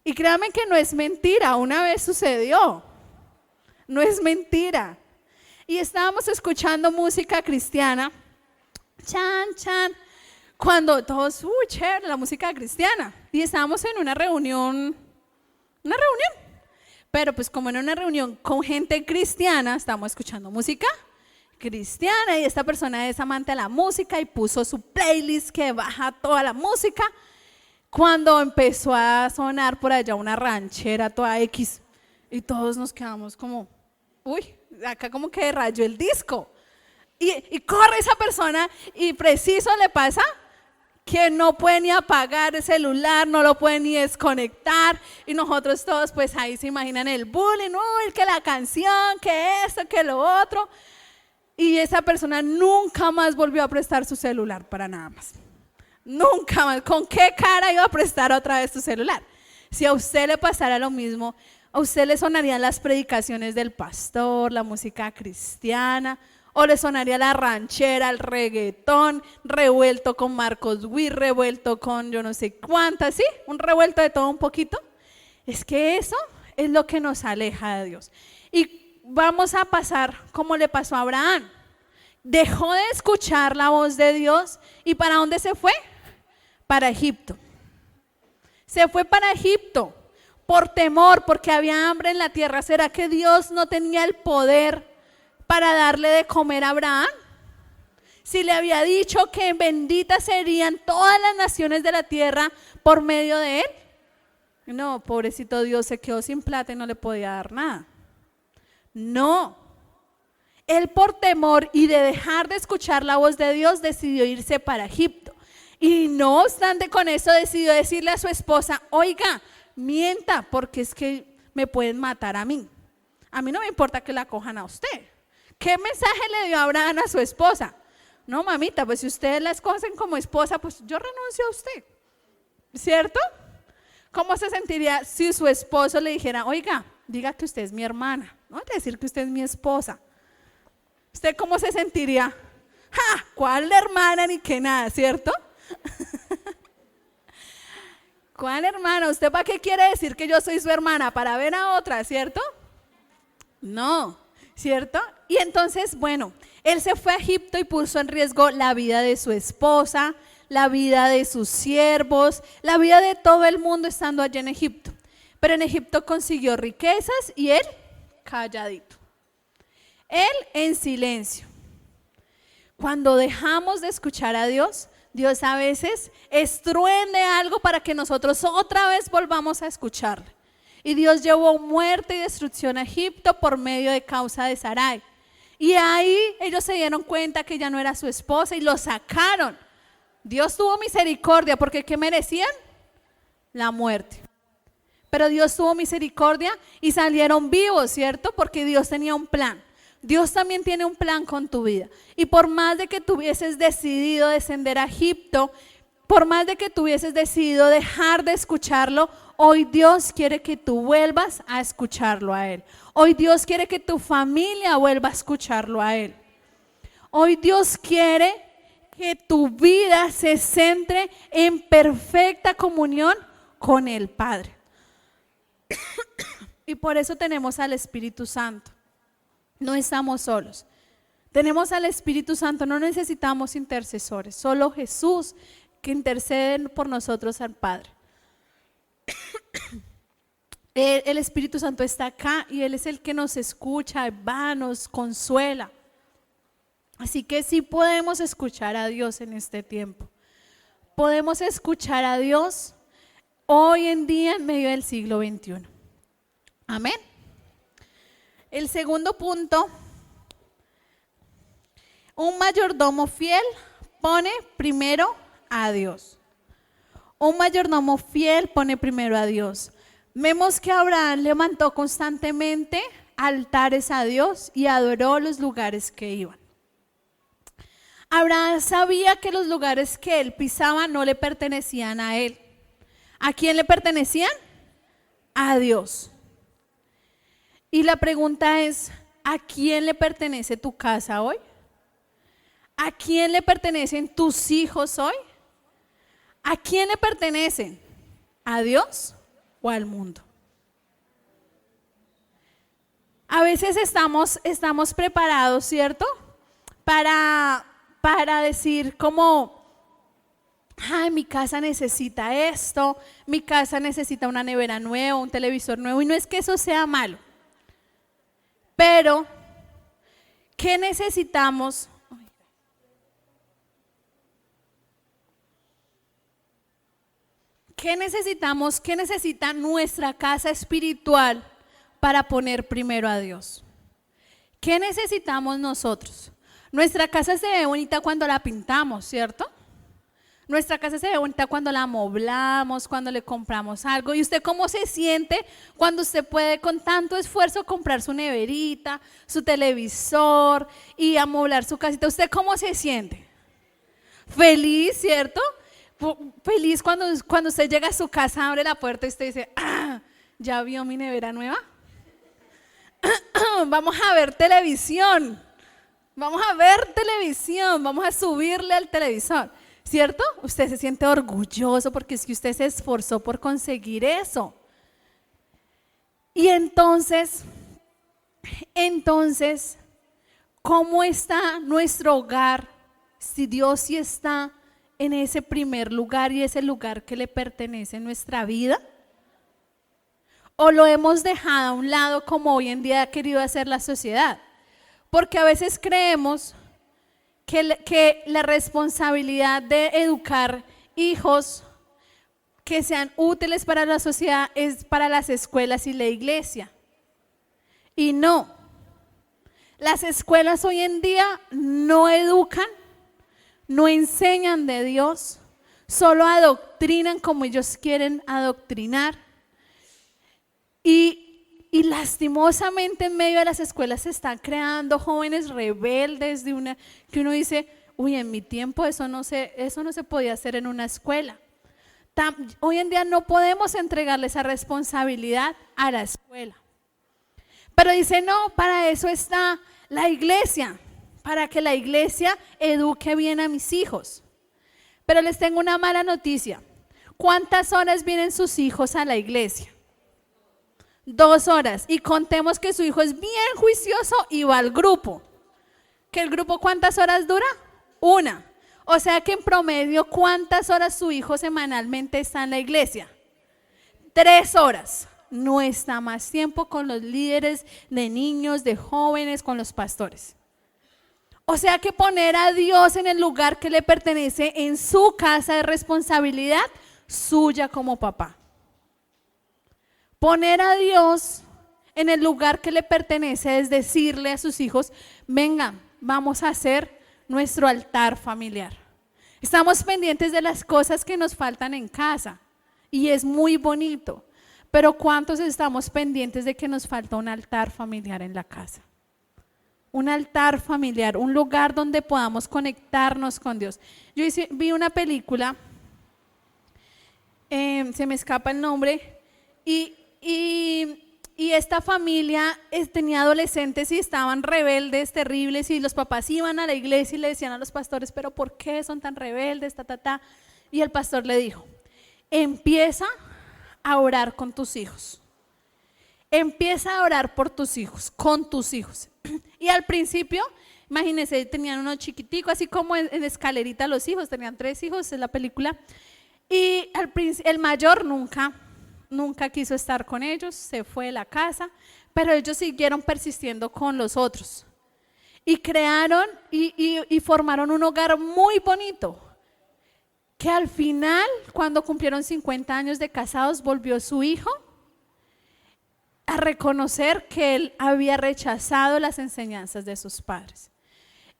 Y créanme que no es mentira, una vez sucedió. No es mentira. Y estábamos escuchando música cristiana, chan, chan, cuando todos, chévere, la música cristiana. Y estábamos en una reunión, pero pues como en una reunión con gente cristiana, estábamos escuchando música cristiana y esta persona es amante de la música y puso su playlist que baja toda la música. Cuando empezó a sonar por allá una ranchera toda X y todos nos quedamos como, acá como que rayó el disco. Y corre esa persona y preciso le pasa que no puede ni apagar el celular, no lo puede ni desconectar y nosotros todos pues ahí se imaginan el bullying, que la canción, que esto, que lo otro, y esa persona nunca más volvió a prestar su celular para nada más, nunca más. ¿Con qué cara iba a prestar otra vez su celular? Si a usted le pasara lo mismo, ¿A usted le sonarían las predicaciones del pastor, la música cristiana? ¿O le sonaría la ranchera, el reggaetón, revuelto con Marcos Witt, revuelto con yo no sé cuántas, ¿sí? Un revuelto de todo un poquito. Es que eso es lo que nos aleja de Dios. Y vamos a pasar como le pasó a Abraham. Dejó de escuchar la voz de Dios. ¿Y para dónde se fue? Para Egipto. Se fue para Egipto por temor, porque había hambre en la tierra. ¿Será que Dios no tenía el poder para darle de comer a Abraham? Si le había dicho que benditas serían todas las naciones de la tierra por medio de él. No, pobrecito Dios, se quedó sin plata y no le podía dar nada. No, él por temor y de dejar de escuchar la voz de Dios decidió irse para Egipto. Y no obstante con eso decidió decirle a su esposa, oiga, mienta porque es que me pueden matar a mí. A mí no me importa que la cojan a usted. ¿Qué mensaje le dio Abraham a su esposa? No, mamita, pues si ustedes la escogen como esposa, pues yo renuncio a usted, ¿cierto? ¿Cómo se sentiría si su esposo le dijera, oiga, diga que usted es mi hermana, no decir que usted es mi esposa? ¿Usted cómo se sentiría? ¡Ja! ¿Cuál hermana ni qué nada, cierto? ¿Cuál hermana? ¿Usted para qué quiere decir que yo soy su hermana? ¿Para ver a otra, cierto? No, ¿cierto? Y entonces, bueno, él se fue a Egipto y puso en riesgo la vida de su esposa, la vida de sus siervos, la vida de todo el mundo estando allá en Egipto. Pero en Egipto consiguió riquezas y él calladito. Él en silencio. Cuando dejamos de escuchar a Dios, Dios a veces estruende algo para que nosotros otra vez volvamos a escucharle. Y Dios llevó muerte y destrucción a Egipto por medio de causa de Sarai. Y ahí ellos se dieron cuenta que ya no era su esposa y lo sacaron. Dios tuvo misericordia porque ¿qué merecían? La muerte. Pero Dios tuvo misericordia y salieron vivos, ¿cierto? Porque Dios tenía un plan. Dios también tiene un plan con tu vida. Y por más de que tú hubieses decidido descender a Egipto, por más de que tú hubieses decidido dejar de escucharlo, hoy Dios quiere que tú vuelvas a escucharlo a Él. Hoy Dios quiere que tu familia vuelva a escucharlo a Él. Hoy Dios quiere que tu vida se centre en perfecta comunión con el Padre. Y por eso tenemos al Espíritu Santo. No estamos solos. Tenemos al Espíritu Santo, no necesitamos intercesores. Solo Jesús que intercede por nosotros al Padre. El Espíritu Santo está acá y Él es el que nos escucha, va, nos consuela. Así que sí podemos escuchar a Dios en este tiempo. Podemos escuchar a Dios hoy en día en medio del siglo XXI. Amén. El segundo punto, un mayordomo fiel pone primero a Dios. Un mayordomo fiel pone primero a Dios. Vemos que Abraham levantó constantemente altares a Dios y adoró los lugares que iban. Abraham sabía que los lugares que él pisaba no le pertenecían a él. ¿A quién le pertenecían? A Dios. Y la pregunta es, ¿a quién le pertenece tu casa hoy? ¿A quién le pertenecen tus hijos hoy? ¿A quién le pertenecen? ¿A Dios o al mundo? A veces estamos preparados, ¿cierto? Para decir como, ay, mi casa necesita esto, mi casa necesita una nevera nueva, un televisor nuevo, y no es que eso sea malo, pero ¿qué necesitamos? ¿Qué necesitamos? ¿Qué necesita nuestra casa espiritual para poner primero a Dios? ¿Qué necesitamos nosotros? Nuestra casa se ve bonita cuando la pintamos, ¿cierto? Nuestra casa se ve bonita cuando la amoblamos, cuando le compramos algo. ¿Y usted cómo se siente cuando usted puede con tanto esfuerzo comprar su neverita, su televisor y amoblar su casita? ¿Usted cómo se siente? Feliz, ¿cierto? Feliz cuando usted llega a su casa, abre la puerta y usted dice, ah, ¿Ya vio mi nevera nueva? Vamos a ver televisión. Vamos a ver televisión. Vamos a subirle al televisor. ¿Cierto? Usted se siente orgulloso porque es que usted se esforzó por conseguir eso. Y entonces, ¿cómo está nuestro hogar si Dios sí está en ese primer lugar y ese lugar que le pertenece en nuestra vida? ¿O lo hemos dejado a un lado como hoy en día ha querido hacer la sociedad? Porque a veces creemos que la responsabilidad de educar hijos que sean útiles para la sociedad es para las escuelas y la iglesia. Y no, las escuelas hoy en día no educan, no enseñan de Dios, solo adoctrinan como ellos quieren adoctrinar. Y lastimosamente en medio de las escuelas se están creando jóvenes rebeldes que uno dice, uy, en mi tiempo eso no se podía hacer en una escuela. Hoy en día no podemos entregarle esa responsabilidad a la escuela. Pero dice, no, para eso está la iglesia, para que la iglesia eduque bien a mis hijos. Pero les tengo una mala noticia. ¿Cuántas horas vienen sus hijos a la iglesia? 2 horas. Y contemos que su hijo es bien juicioso y va al grupo. ¿Que el grupo cuántas horas dura? 1. O sea que en promedio, ¿cuántas horas su hijo semanalmente está en la iglesia? 3 horas. No está más tiempo con los líderes de niños, de jóvenes, con los pastores. O sea que poner a Dios en el lugar que le pertenece en su casa de responsabilidad suya como papá. Poner a Dios en el lugar que le pertenece es decirle a sus hijos, venga, vamos a hacer nuestro altar familiar. Estamos pendientes de las cosas que nos faltan en casa y es muy bonito, pero ¿cuántos estamos pendientes de que nos falta un altar familiar en la casa? Un altar familiar, un lugar donde podamos conectarnos con Dios. Yo vi una película, se me escapa el nombre, y esta familia tenía adolescentes y estaban rebeldes, terribles, y los papás iban a la iglesia y le decían a los pastores, pero ¿por qué son tan rebeldes? Y el pastor le dijo, empieza a orar con tus hijos. Empieza a orar por tus hijos, con tus hijos. Y al principio, imagínense, tenían uno chiquitico, así como en escalerita los hijos, tenían 3 hijos en la película. Y el mayor nunca quiso estar con ellos, se fue de la casa, pero ellos siguieron persistiendo con los otros. Y crearon y formaron un hogar muy bonito, que al final, cuando cumplieron 50 años de casados, volvió su hijo a reconocer que él había rechazado las enseñanzas de sus padres.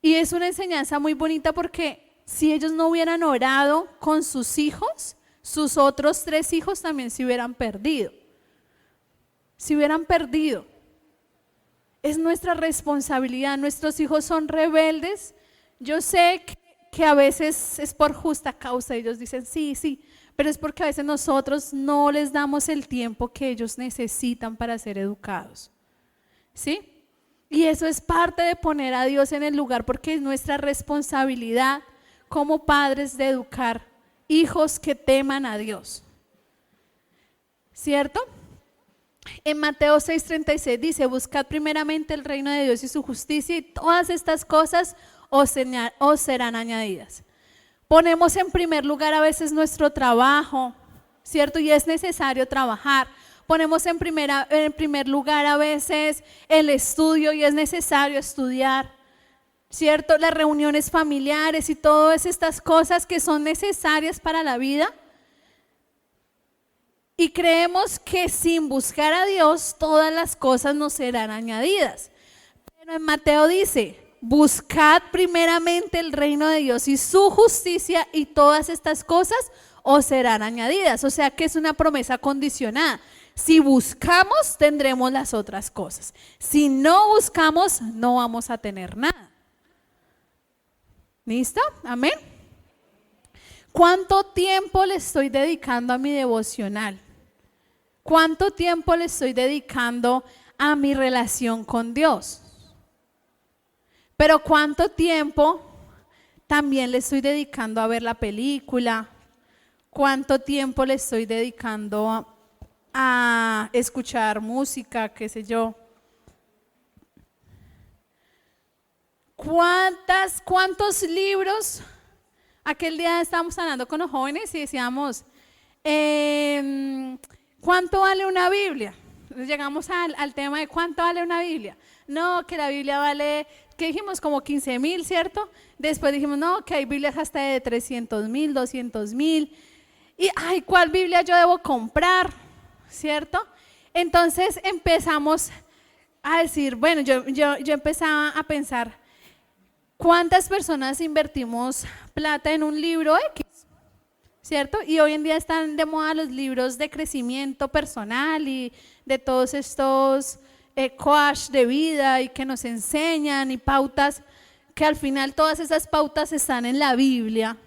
Y es una enseñanza muy bonita porque si ellos no hubieran orado con sus hijos, sus otros 3 hijos también se hubieran perdido. Se hubieran perdido. Es nuestra responsabilidad. Nuestros hijos son rebeldes. Yo sé que a veces es por justa causa. Ellos dicen sí, pero es porque a veces nosotros no les damos el tiempo que ellos necesitan para ser educados. ¿Sí? Y eso es parte de poner a Dios en el lugar, porque es nuestra responsabilidad como padres de educar hijos que teman a Dios. ¿Cierto? En Mateo 6:36 dice, buscad primeramente el reino de Dios y su justicia y todas estas cosas os serán añadidas. Ponemos en primer lugar a veces nuestro trabajo, ¿cierto? Y es necesario trabajar. Ponemos en primer lugar a veces el estudio y es necesario estudiar, ¿cierto? Las reuniones familiares y todas estas cosas que son necesarias para la vida. Y creemos que sin buscar a Dios todas las cosas nos serán añadidas. Pero en Mateo dice, buscad primeramente el reino de Dios y su justicia y todas estas cosas os serán añadidas. O sea que es una promesa condicionada. Si buscamos, tendremos las otras cosas. Si no buscamos, no vamos a tener nada. ¿Listo? Amén. ¿Cuánto tiempo le estoy dedicando a mi devocional? ¿Cuánto tiempo le estoy dedicando a mi relación con Dios? Pero ¿cuánto tiempo también le estoy dedicando a ver la película? ¿Cuánto tiempo le estoy dedicando a escuchar música, qué sé yo? ¿Cuántos libros? Aquel día estábamos hablando con los jóvenes y decíamos, ¿cuánto vale una Biblia? Llegamos al tema de ¿cuánto vale una Biblia? No, que la Biblia vale, ¿qué dijimos? Como 15,000, ¿cierto? Después dijimos, no, que hay Biblias hasta de 300,000, 200,000. Y, ay, ¿cuál Biblia yo debo comprar? ¿Cierto? Entonces empezamos a decir, bueno, yo empezaba a pensar, ¿cuántas personas invertimos plata en un libro X? ¿Cierto? Y hoy en día están de moda los libros de crecimiento personal y de todos estos coach de vida y que nos enseñan y pautas, que al final todas esas pautas están en la Biblia,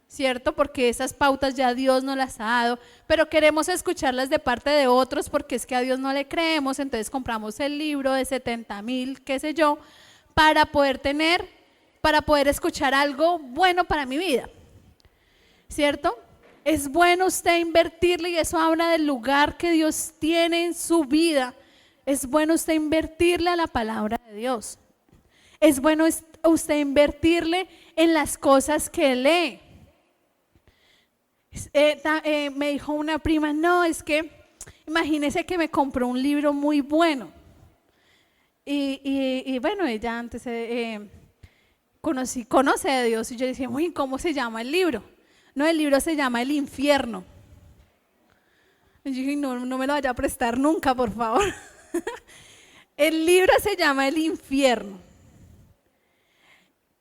¿cierto? Porque esas pautas ya Dios nos las ha dado, pero queremos escucharlas de parte de otros porque es que a Dios no le creemos, entonces compramos el libro de 70,000, qué sé yo, para poder escuchar algo bueno para mi vida, ¿cierto? Es bueno usted invertirle y eso habla del lugar que Dios tiene en su vida. Es bueno usted invertirle a la palabra de Dios. Es bueno usted invertirle en las cosas que lee. Me dijo una prima, no, es que imagínese que me compró un libro muy bueno. Y bueno, ella antes conoce a Dios y yo le decía, uy, ¿cómo se llama el libro? No, el libro se llama El Infierno. Y yo dije, no me lo vaya a prestar nunca, por favor. El libro se llama El Infierno.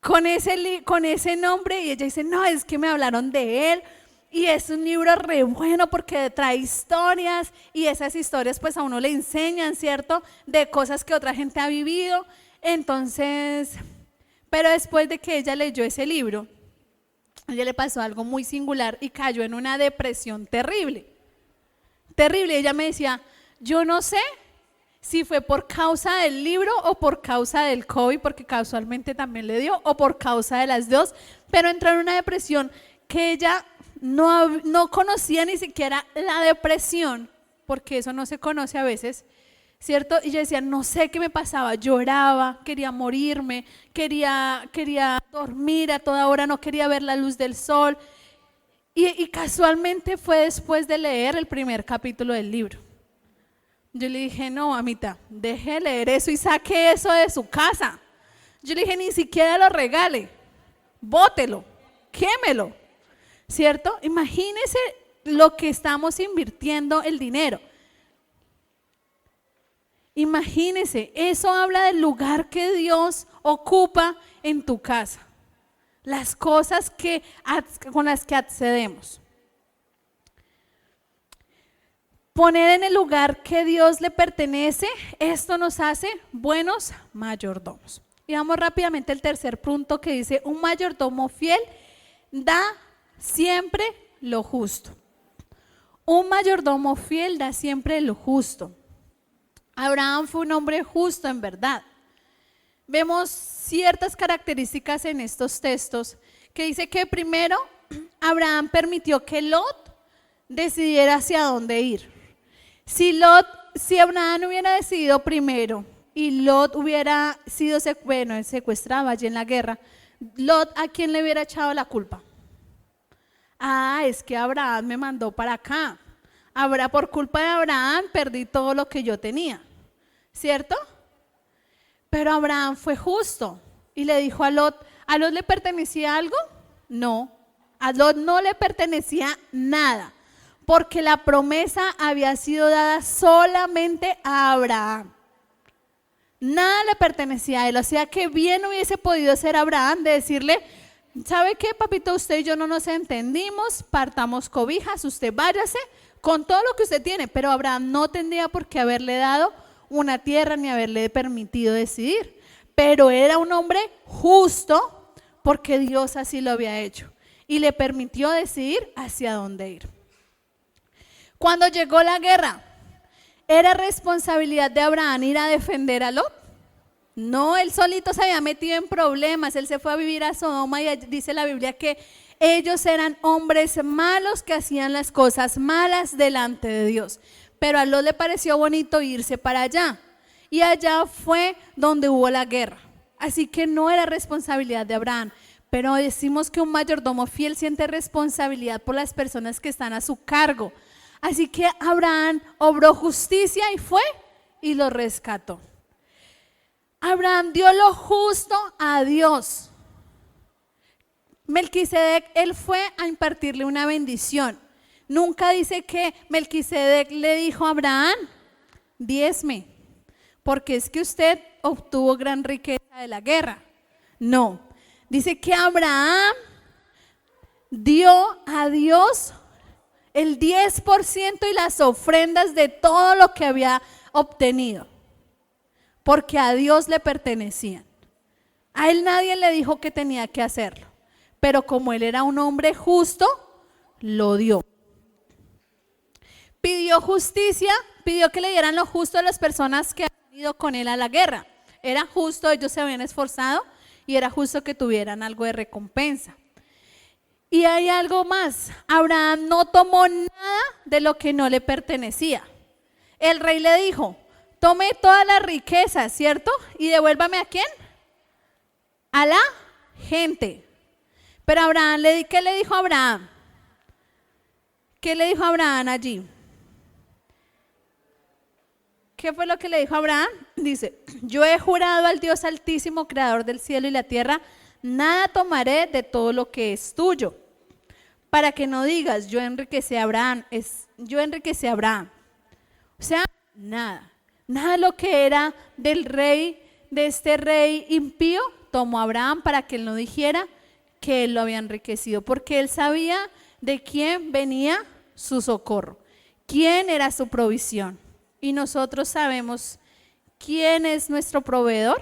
Con ese nombre, y ella dice, no, es que me hablaron de él. Y es un libro re bueno porque trae historias y esas historias pues a uno le enseñan, ¿cierto? De cosas que otra gente ha vivido. Entonces, pero después de que ella leyó ese libro, a ella le pasó algo muy singular y cayó en una depresión terrible. Terrible. Ella me decía, yo no sé si fue por causa del libro o por causa del COVID, porque casualmente también le dio, o por causa de las dos, pero entró en una depresión que ella no conocía ni siquiera la depresión, porque eso no se conoce a veces, ¿cierto? Y yo decía, no sé qué me pasaba, lloraba, quería morirme, quería dormir a toda hora, no quería ver la luz del sol. Y casualmente fue después de leer el primer capítulo del libro. Yo le dije, no, mamita, deje de leer eso y saque eso de su casa. Yo le dije, ni siquiera lo regale, bótelo, quémelo, ¿cierto? Imagínese lo que estamos invirtiendo el dinero. Imagínese, eso habla del lugar que Dios ocupa en tu casa, las cosas con las que accedemos. Poner en el lugar que Dios le pertenece, esto nos hace buenos mayordomos. Y vamos rápidamente al tercer punto que dice, un mayordomo fiel da siempre lo justo. Un mayordomo fiel da siempre lo justo. Abraham fue un hombre justo en verdad. Vemos ciertas características en estos textos que dice que primero Abraham permitió que Lot decidiera hacia dónde ir. Si Abraham hubiera decidido primero y Lot hubiera sido secuestrado allí en la guerra, Lot, ¿a quién le hubiera echado la culpa? Es que Abraham me mandó para acá. Por culpa de Abraham perdí todo lo que yo tenía, ¿cierto? Pero Abraham fue justo y le dijo a Lot le pertenecía algo? No, a Lot no le pertenecía nada, porque la promesa había sido dada solamente a Abraham. Nada le pertenecía a él, o sea que bien hubiese podido ser Abraham de decirle, ¿sabe qué, papito? Usted y yo no nos entendimos, partamos cobijas, usted váyase con todo lo que usted tiene, pero Abraham no tendría por qué haberle dado una tierra ni haberle permitido decidir, pero era un hombre justo porque Dios así lo había hecho y le permitió decidir hacia dónde ir. Cuando llegó la guerra, ¿Era responsabilidad de Abraham ir a defender a Lot? No, él solito se había metido en problemas, él se fue a vivir a Sodoma y dice la Biblia que ellos eran hombres malos que hacían las cosas malas delante de Dios. Pero a Lot le pareció bonito irse para allá y allá fue donde hubo la guerra. Así que no era responsabilidad de Abraham, pero decimos que un mayordomo fiel siente responsabilidad por las personas que están a su cargo. Así que Abraham obró justicia y fue y lo rescató. Abraham dio lo justo a Dios. Melquisedec, él fue a impartirle una bendición. Nunca dice que Melquisedec le dijo a Abraham, diezme, porque es que usted obtuvo gran riqueza de la guerra. No, dice que Abraham dio a Dios el 10% y las ofrendas de todo lo que había obtenido, porque a Dios le pertenecían. A él nadie le dijo que tenía que hacerlo, pero como él era un hombre justo, lo dio. Pidió justicia, pidió que le dieran lo justo a las personas que han ido con él a la guerra. Era justo, ellos se habían esforzado y era justo que tuvieran algo de recompensa. Y hay algo más, Abraham no tomó nada de lo que no le pertenecía. El rey le dijo, tome toda la riqueza, ¿cierto? Y devuélvame ¿a quién? A la gente. Pero Abraham, ¿qué le dijo Abraham? ¿Qué le dijo Abraham allí? ¿Qué fue lo que le dijo Abraham? Dice, yo he jurado al Dios Altísimo, creador del cielo y la tierra, nada tomaré de todo lo que es tuyo. Para que no digas, yo enriquecí a Abraham, yo enriquecí a Abraham. O sea, nada de lo que era del rey, de este rey impío, tomó a Abraham para que él no dijera que él lo había enriquecido, porque él sabía de quién venía su socorro, quién era su provisión. Y nosotros sabemos quién es nuestro proveedor,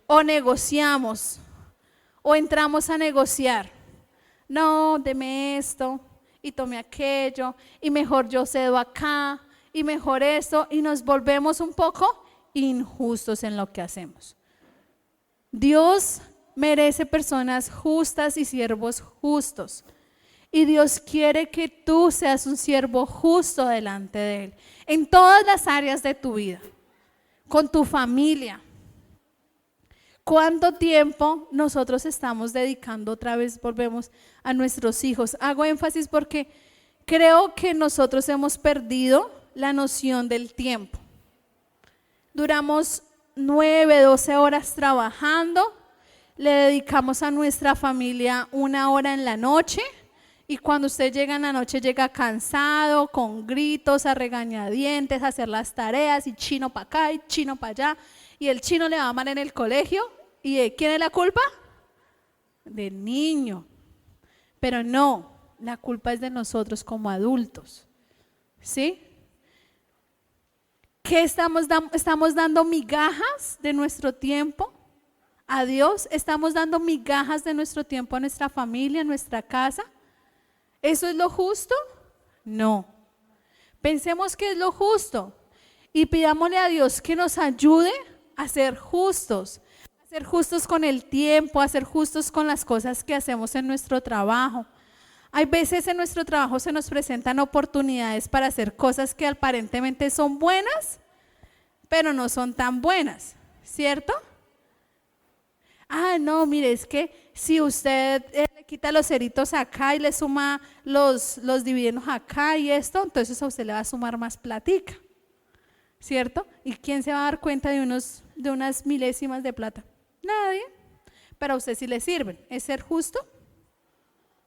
o negociamos, o entramos a negociar. No, deme esto, y tome aquello, y mejor yo cedo acá, y mejor esto, y nos volvemos un poco injustos en lo que hacemos. Dios merece personas justas y siervos justos. Y Dios quiere que tú seas un siervo justo delante de Él, en todas las áreas de tu vida, con tu familia. ¿Cuánto tiempo nosotros estamos dedicando, otra vez volvemos a nuestros hijos? Hago énfasis porque creo que nosotros hemos perdido la noción del tiempo. Duramos 9, 12 horas trabajando, le dedicamos a nuestra familia 1 hora en la noche. Y cuando usted llega en la noche, llega cansado, con gritos, a regañadientes, a hacer las tareas, y chino para acá y chino para allá. Y el chino le va mal en el colegio. ¿Y de quién es la culpa? Del niño. Pero no, la culpa es de nosotros como adultos. ¿Sí? ¿Qué estamos dando migajas de nuestro tiempo a Dios? ¿Estamos dando migajas de nuestro tiempo a nuestra familia, a nuestra casa? ¿Eso es lo justo? No. Pensemos que es lo justo y pidámosle a Dios que nos ayude a ser justos con el tiempo, a ser justos con las cosas que hacemos en nuestro trabajo. Hay veces en nuestro trabajo se nos presentan oportunidades para hacer cosas que aparentemente son buenas, pero no son tan buenas, ¿cierto? Ah, no, mire, es que si usted le quita los ceritos acá y le suma los dividendos acá y esto, entonces a usted le va a sumar más platica, ¿cierto? ¿Y quién se va a dar cuenta de unas milésimas de plata? Nadie. Pero a usted sí le sirven. ¿Es ser justo?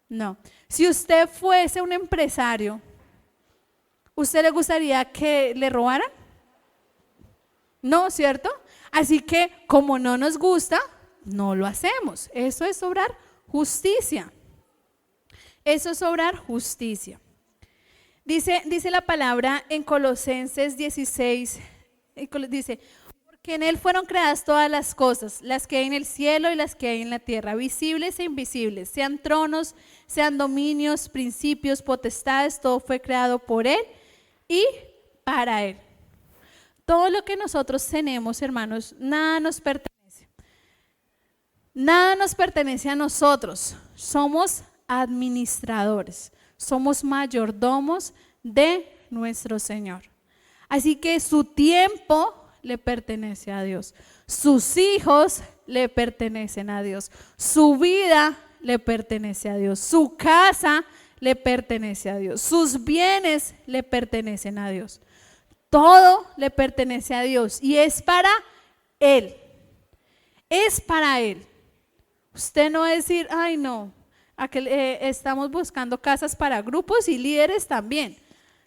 No. Si usted fuese un empresario, ¿usted le gustaría que le robaran? No, ¿cierto? Así que como no nos gusta, no lo hacemos. Eso es obrar justicia. Eso es obrar justicia. Dice la palabra en Colosenses 16, dice, porque en Él fueron creadas todas las cosas, las que hay en el cielo y las que hay en la tierra, visibles e invisibles, sean tronos, sean dominios, principios, potestades, todo fue creado por Él y para Él. Todo lo que nosotros tenemos, hermanos, nada nos pertenece. Nada nos pertenece a nosotros. Somos administradores, somos mayordomos de nuestro Señor. Así que su tiempo le pertenece a Dios. Sus hijos le pertenecen a Dios. Su vida le pertenece a Dios. Su casa le pertenece a Dios. Sus bienes le pertenecen a Dios. Todo le pertenece a Dios y es para Él. Es para Él. Usted no va a decir, ay no, estamos buscando casas para grupos y líderes también.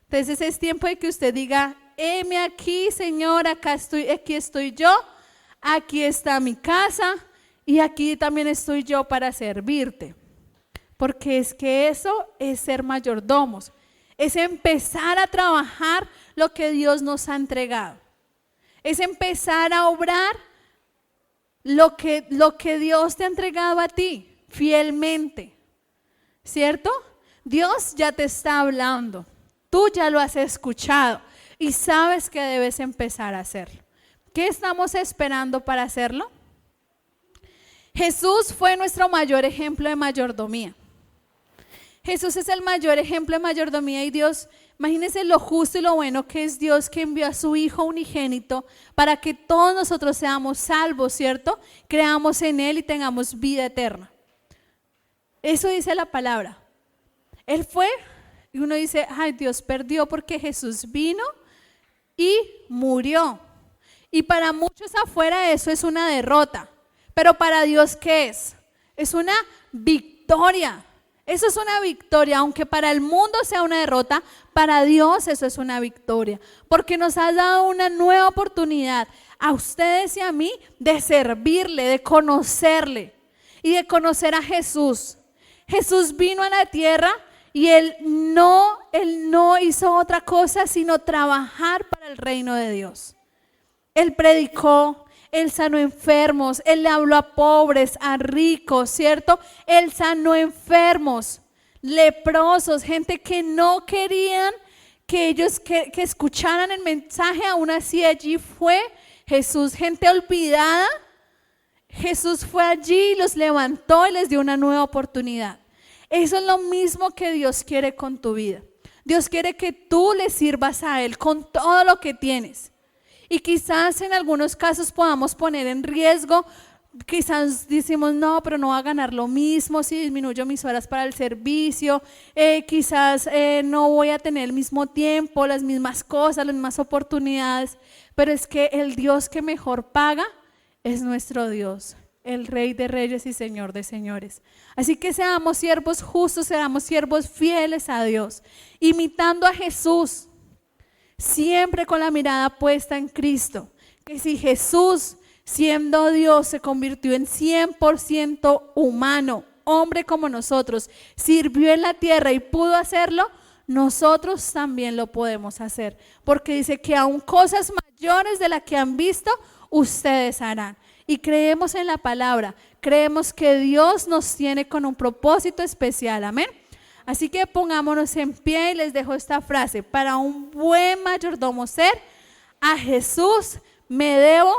Entonces es tiempo de que usted diga, heme aquí, Señor, aquí estoy yo, aquí está mi casa y aquí también estoy yo para servirte. Porque es que eso es ser mayordomos, es empezar a trabajar lo que Dios nos ha entregado, es empezar a obrar lo que Dios te ha entregado a ti fielmente, ¿cierto? Dios ya te está hablando, tú ya lo has escuchado y sabes que debes empezar a hacerlo. ¿Qué estamos esperando para hacerlo? Jesús fue nuestro mayor ejemplo de mayordomía. Jesús es el mayor ejemplo de mayordomía y Dios, imagínense lo justo y lo bueno que es Dios, que envió a su Hijo unigénito para que todos nosotros seamos salvos, ¿cierto? Creamos en Él y tengamos vida eterna. Eso dice la palabra. Él fue y uno dice, ay, Dios perdió porque Jesús vino y murió. Y para muchos afuera eso es una derrota, pero para Dios, ¿qué es? Es una victoria. Eso es una victoria, aunque para el mundo sea una derrota, para Dios eso es una victoria, porque nos ha dado una nueva oportunidad a ustedes y a mí de servirle, de conocerle y de conocer a Jesús. Jesús vino a la tierra y Él no hizo otra cosa sino trabajar para el reino de Dios. Él predicó, Él sanó enfermos, Él le habló a pobres, a ricos, ¿cierto? Él sanó enfermos, leprosos, gente que no querían que ellos que escucharan el mensaje, aún así allí fue Jesús. Gente olvidada, Jesús fue allí, los levantó y les dio una nueva oportunidad. Eso es lo mismo que Dios quiere con tu vida. Dios quiere que tú le sirvas a Él con todo lo que tienes. Y quizás en algunos casos podamos poner en riesgo, quizás decimos no, pero no va a ganar lo mismo si disminuyo mis horas para el servicio, quizás no voy a tener el mismo tiempo, las mismas cosas, las mismas oportunidades, pero es que el Dios que mejor paga es nuestro Dios, el Rey de Reyes y Señor de Señores. Así que seamos siervos justos, seamos siervos fieles a Dios, imitando a Jesús. Siempre con la mirada puesta en Cristo, que si Jesús, siendo Dios, se convirtió en 100% humano, hombre como nosotros, sirvió en la tierra y pudo hacerlo, nosotros también lo podemos hacer, porque dice que aún cosas mayores de las que han visto, ustedes harán. Y creemos en la palabra, creemos que Dios nos tiene con un propósito especial, amén. Así que pongámonos en pie y les dejo esta frase: para un buen mayordomo ser, a Jesús me debo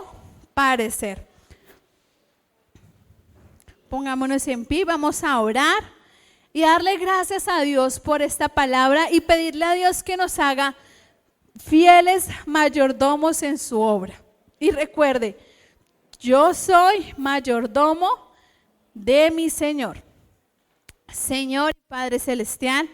parecer. Pongámonos en pie, vamos a orar y darle gracias a Dios por esta palabra y pedirle a Dios que nos haga fieles mayordomos en su obra. Y recuerde, yo soy mayordomo de mi Señor. Señor y Padre Celestial,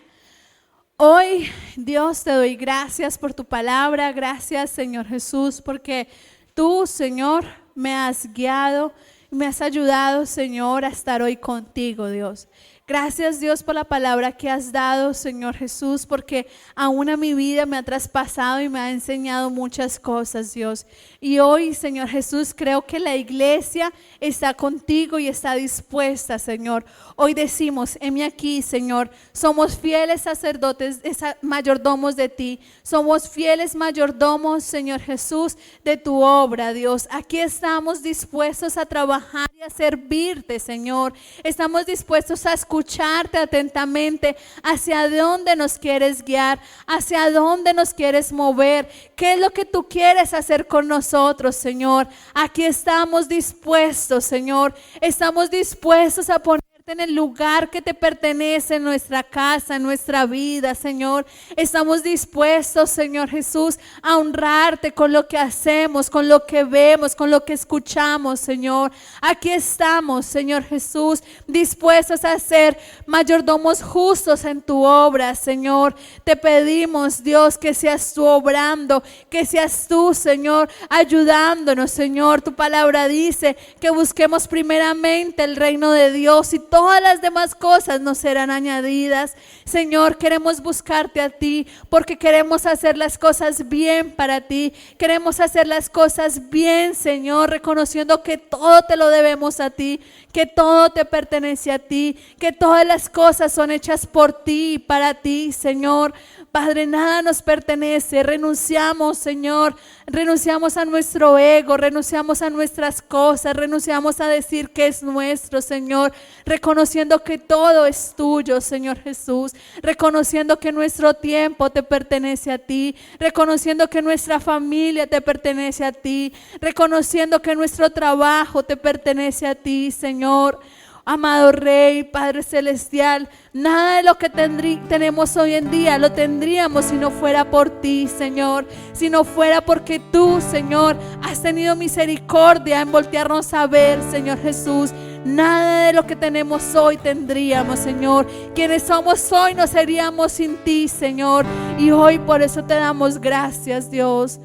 hoy Dios te doy gracias por tu palabra, gracias Señor Jesús, porque tú Señor me has guiado, me has ayudado Señor a estar hoy contigo Dios. Gracias Dios por la palabra que has dado Señor Jesús, porque aún a mi vida me ha traspasado y me ha enseñado muchas cosas Dios. Y hoy Señor Jesús creo que la iglesia está contigo y está dispuesta Señor. Hoy decimos, heme aquí Señor, somos fieles sacerdotes, mayordomos de ti, somos fieles mayordomos Señor Jesús de tu obra Dios. Aquí estamos dispuestos a trabajar y a servirte Señor, estamos dispuestos a escuchar escucharte atentamente hacia dónde nos quieres guiar, hacia dónde nos quieres mover, qué es lo que tú quieres hacer con nosotros, Señor. Aquí estamos dispuestos, Señor, estamos dispuestos a poner en el lugar que te pertenece, en nuestra casa, en nuestra vida, Señor. Estamos dispuestos, Señor Jesús, a honrarte con lo que hacemos, con lo que vemos, con lo que escuchamos, Señor. Aquí estamos, Señor Jesús, dispuestos a ser mayordomos justos en tu obra, Señor. Te pedimos, Dios, que seas tú obrando, que seas tú, Señor, ayudándonos, Señor. Tu palabra dice que busquemos primeramente el reino de Dios y todas las demás cosas nos serán añadidas. Señor, queremos buscarte a ti porque queremos hacer las cosas bien para ti. Queremos hacer las cosas bien, Señor, reconociendo que todo te lo debemos a ti, que todo te pertenece a ti, que todas las cosas son hechas por ti y para ti, Señor. Padre, nada nos pertenece. Renunciamos, Señor, renunciamos a nuestro ego, renunciamos a nuestras cosas, renunciamos a decir que es nuestro, Señor, reconociendo que todo es tuyo, Señor Jesús, reconociendo que nuestro tiempo te pertenece a ti, reconociendo que nuestra familia te pertenece a ti, reconociendo que nuestro trabajo te pertenece a ti, Señor. Amado Rey, Padre Celestial, nada de lo que tenemos hoy en día lo tendríamos si no fuera por ti, Señor. Si no fuera porque tú, Señor, has tenido misericordia en voltearnos a ver, Señor Jesús. Nada de lo que tenemos hoy tendríamos, Señor. Quienes somos hoy no seríamos sin ti, Señor. Y hoy por eso te damos gracias, Dios.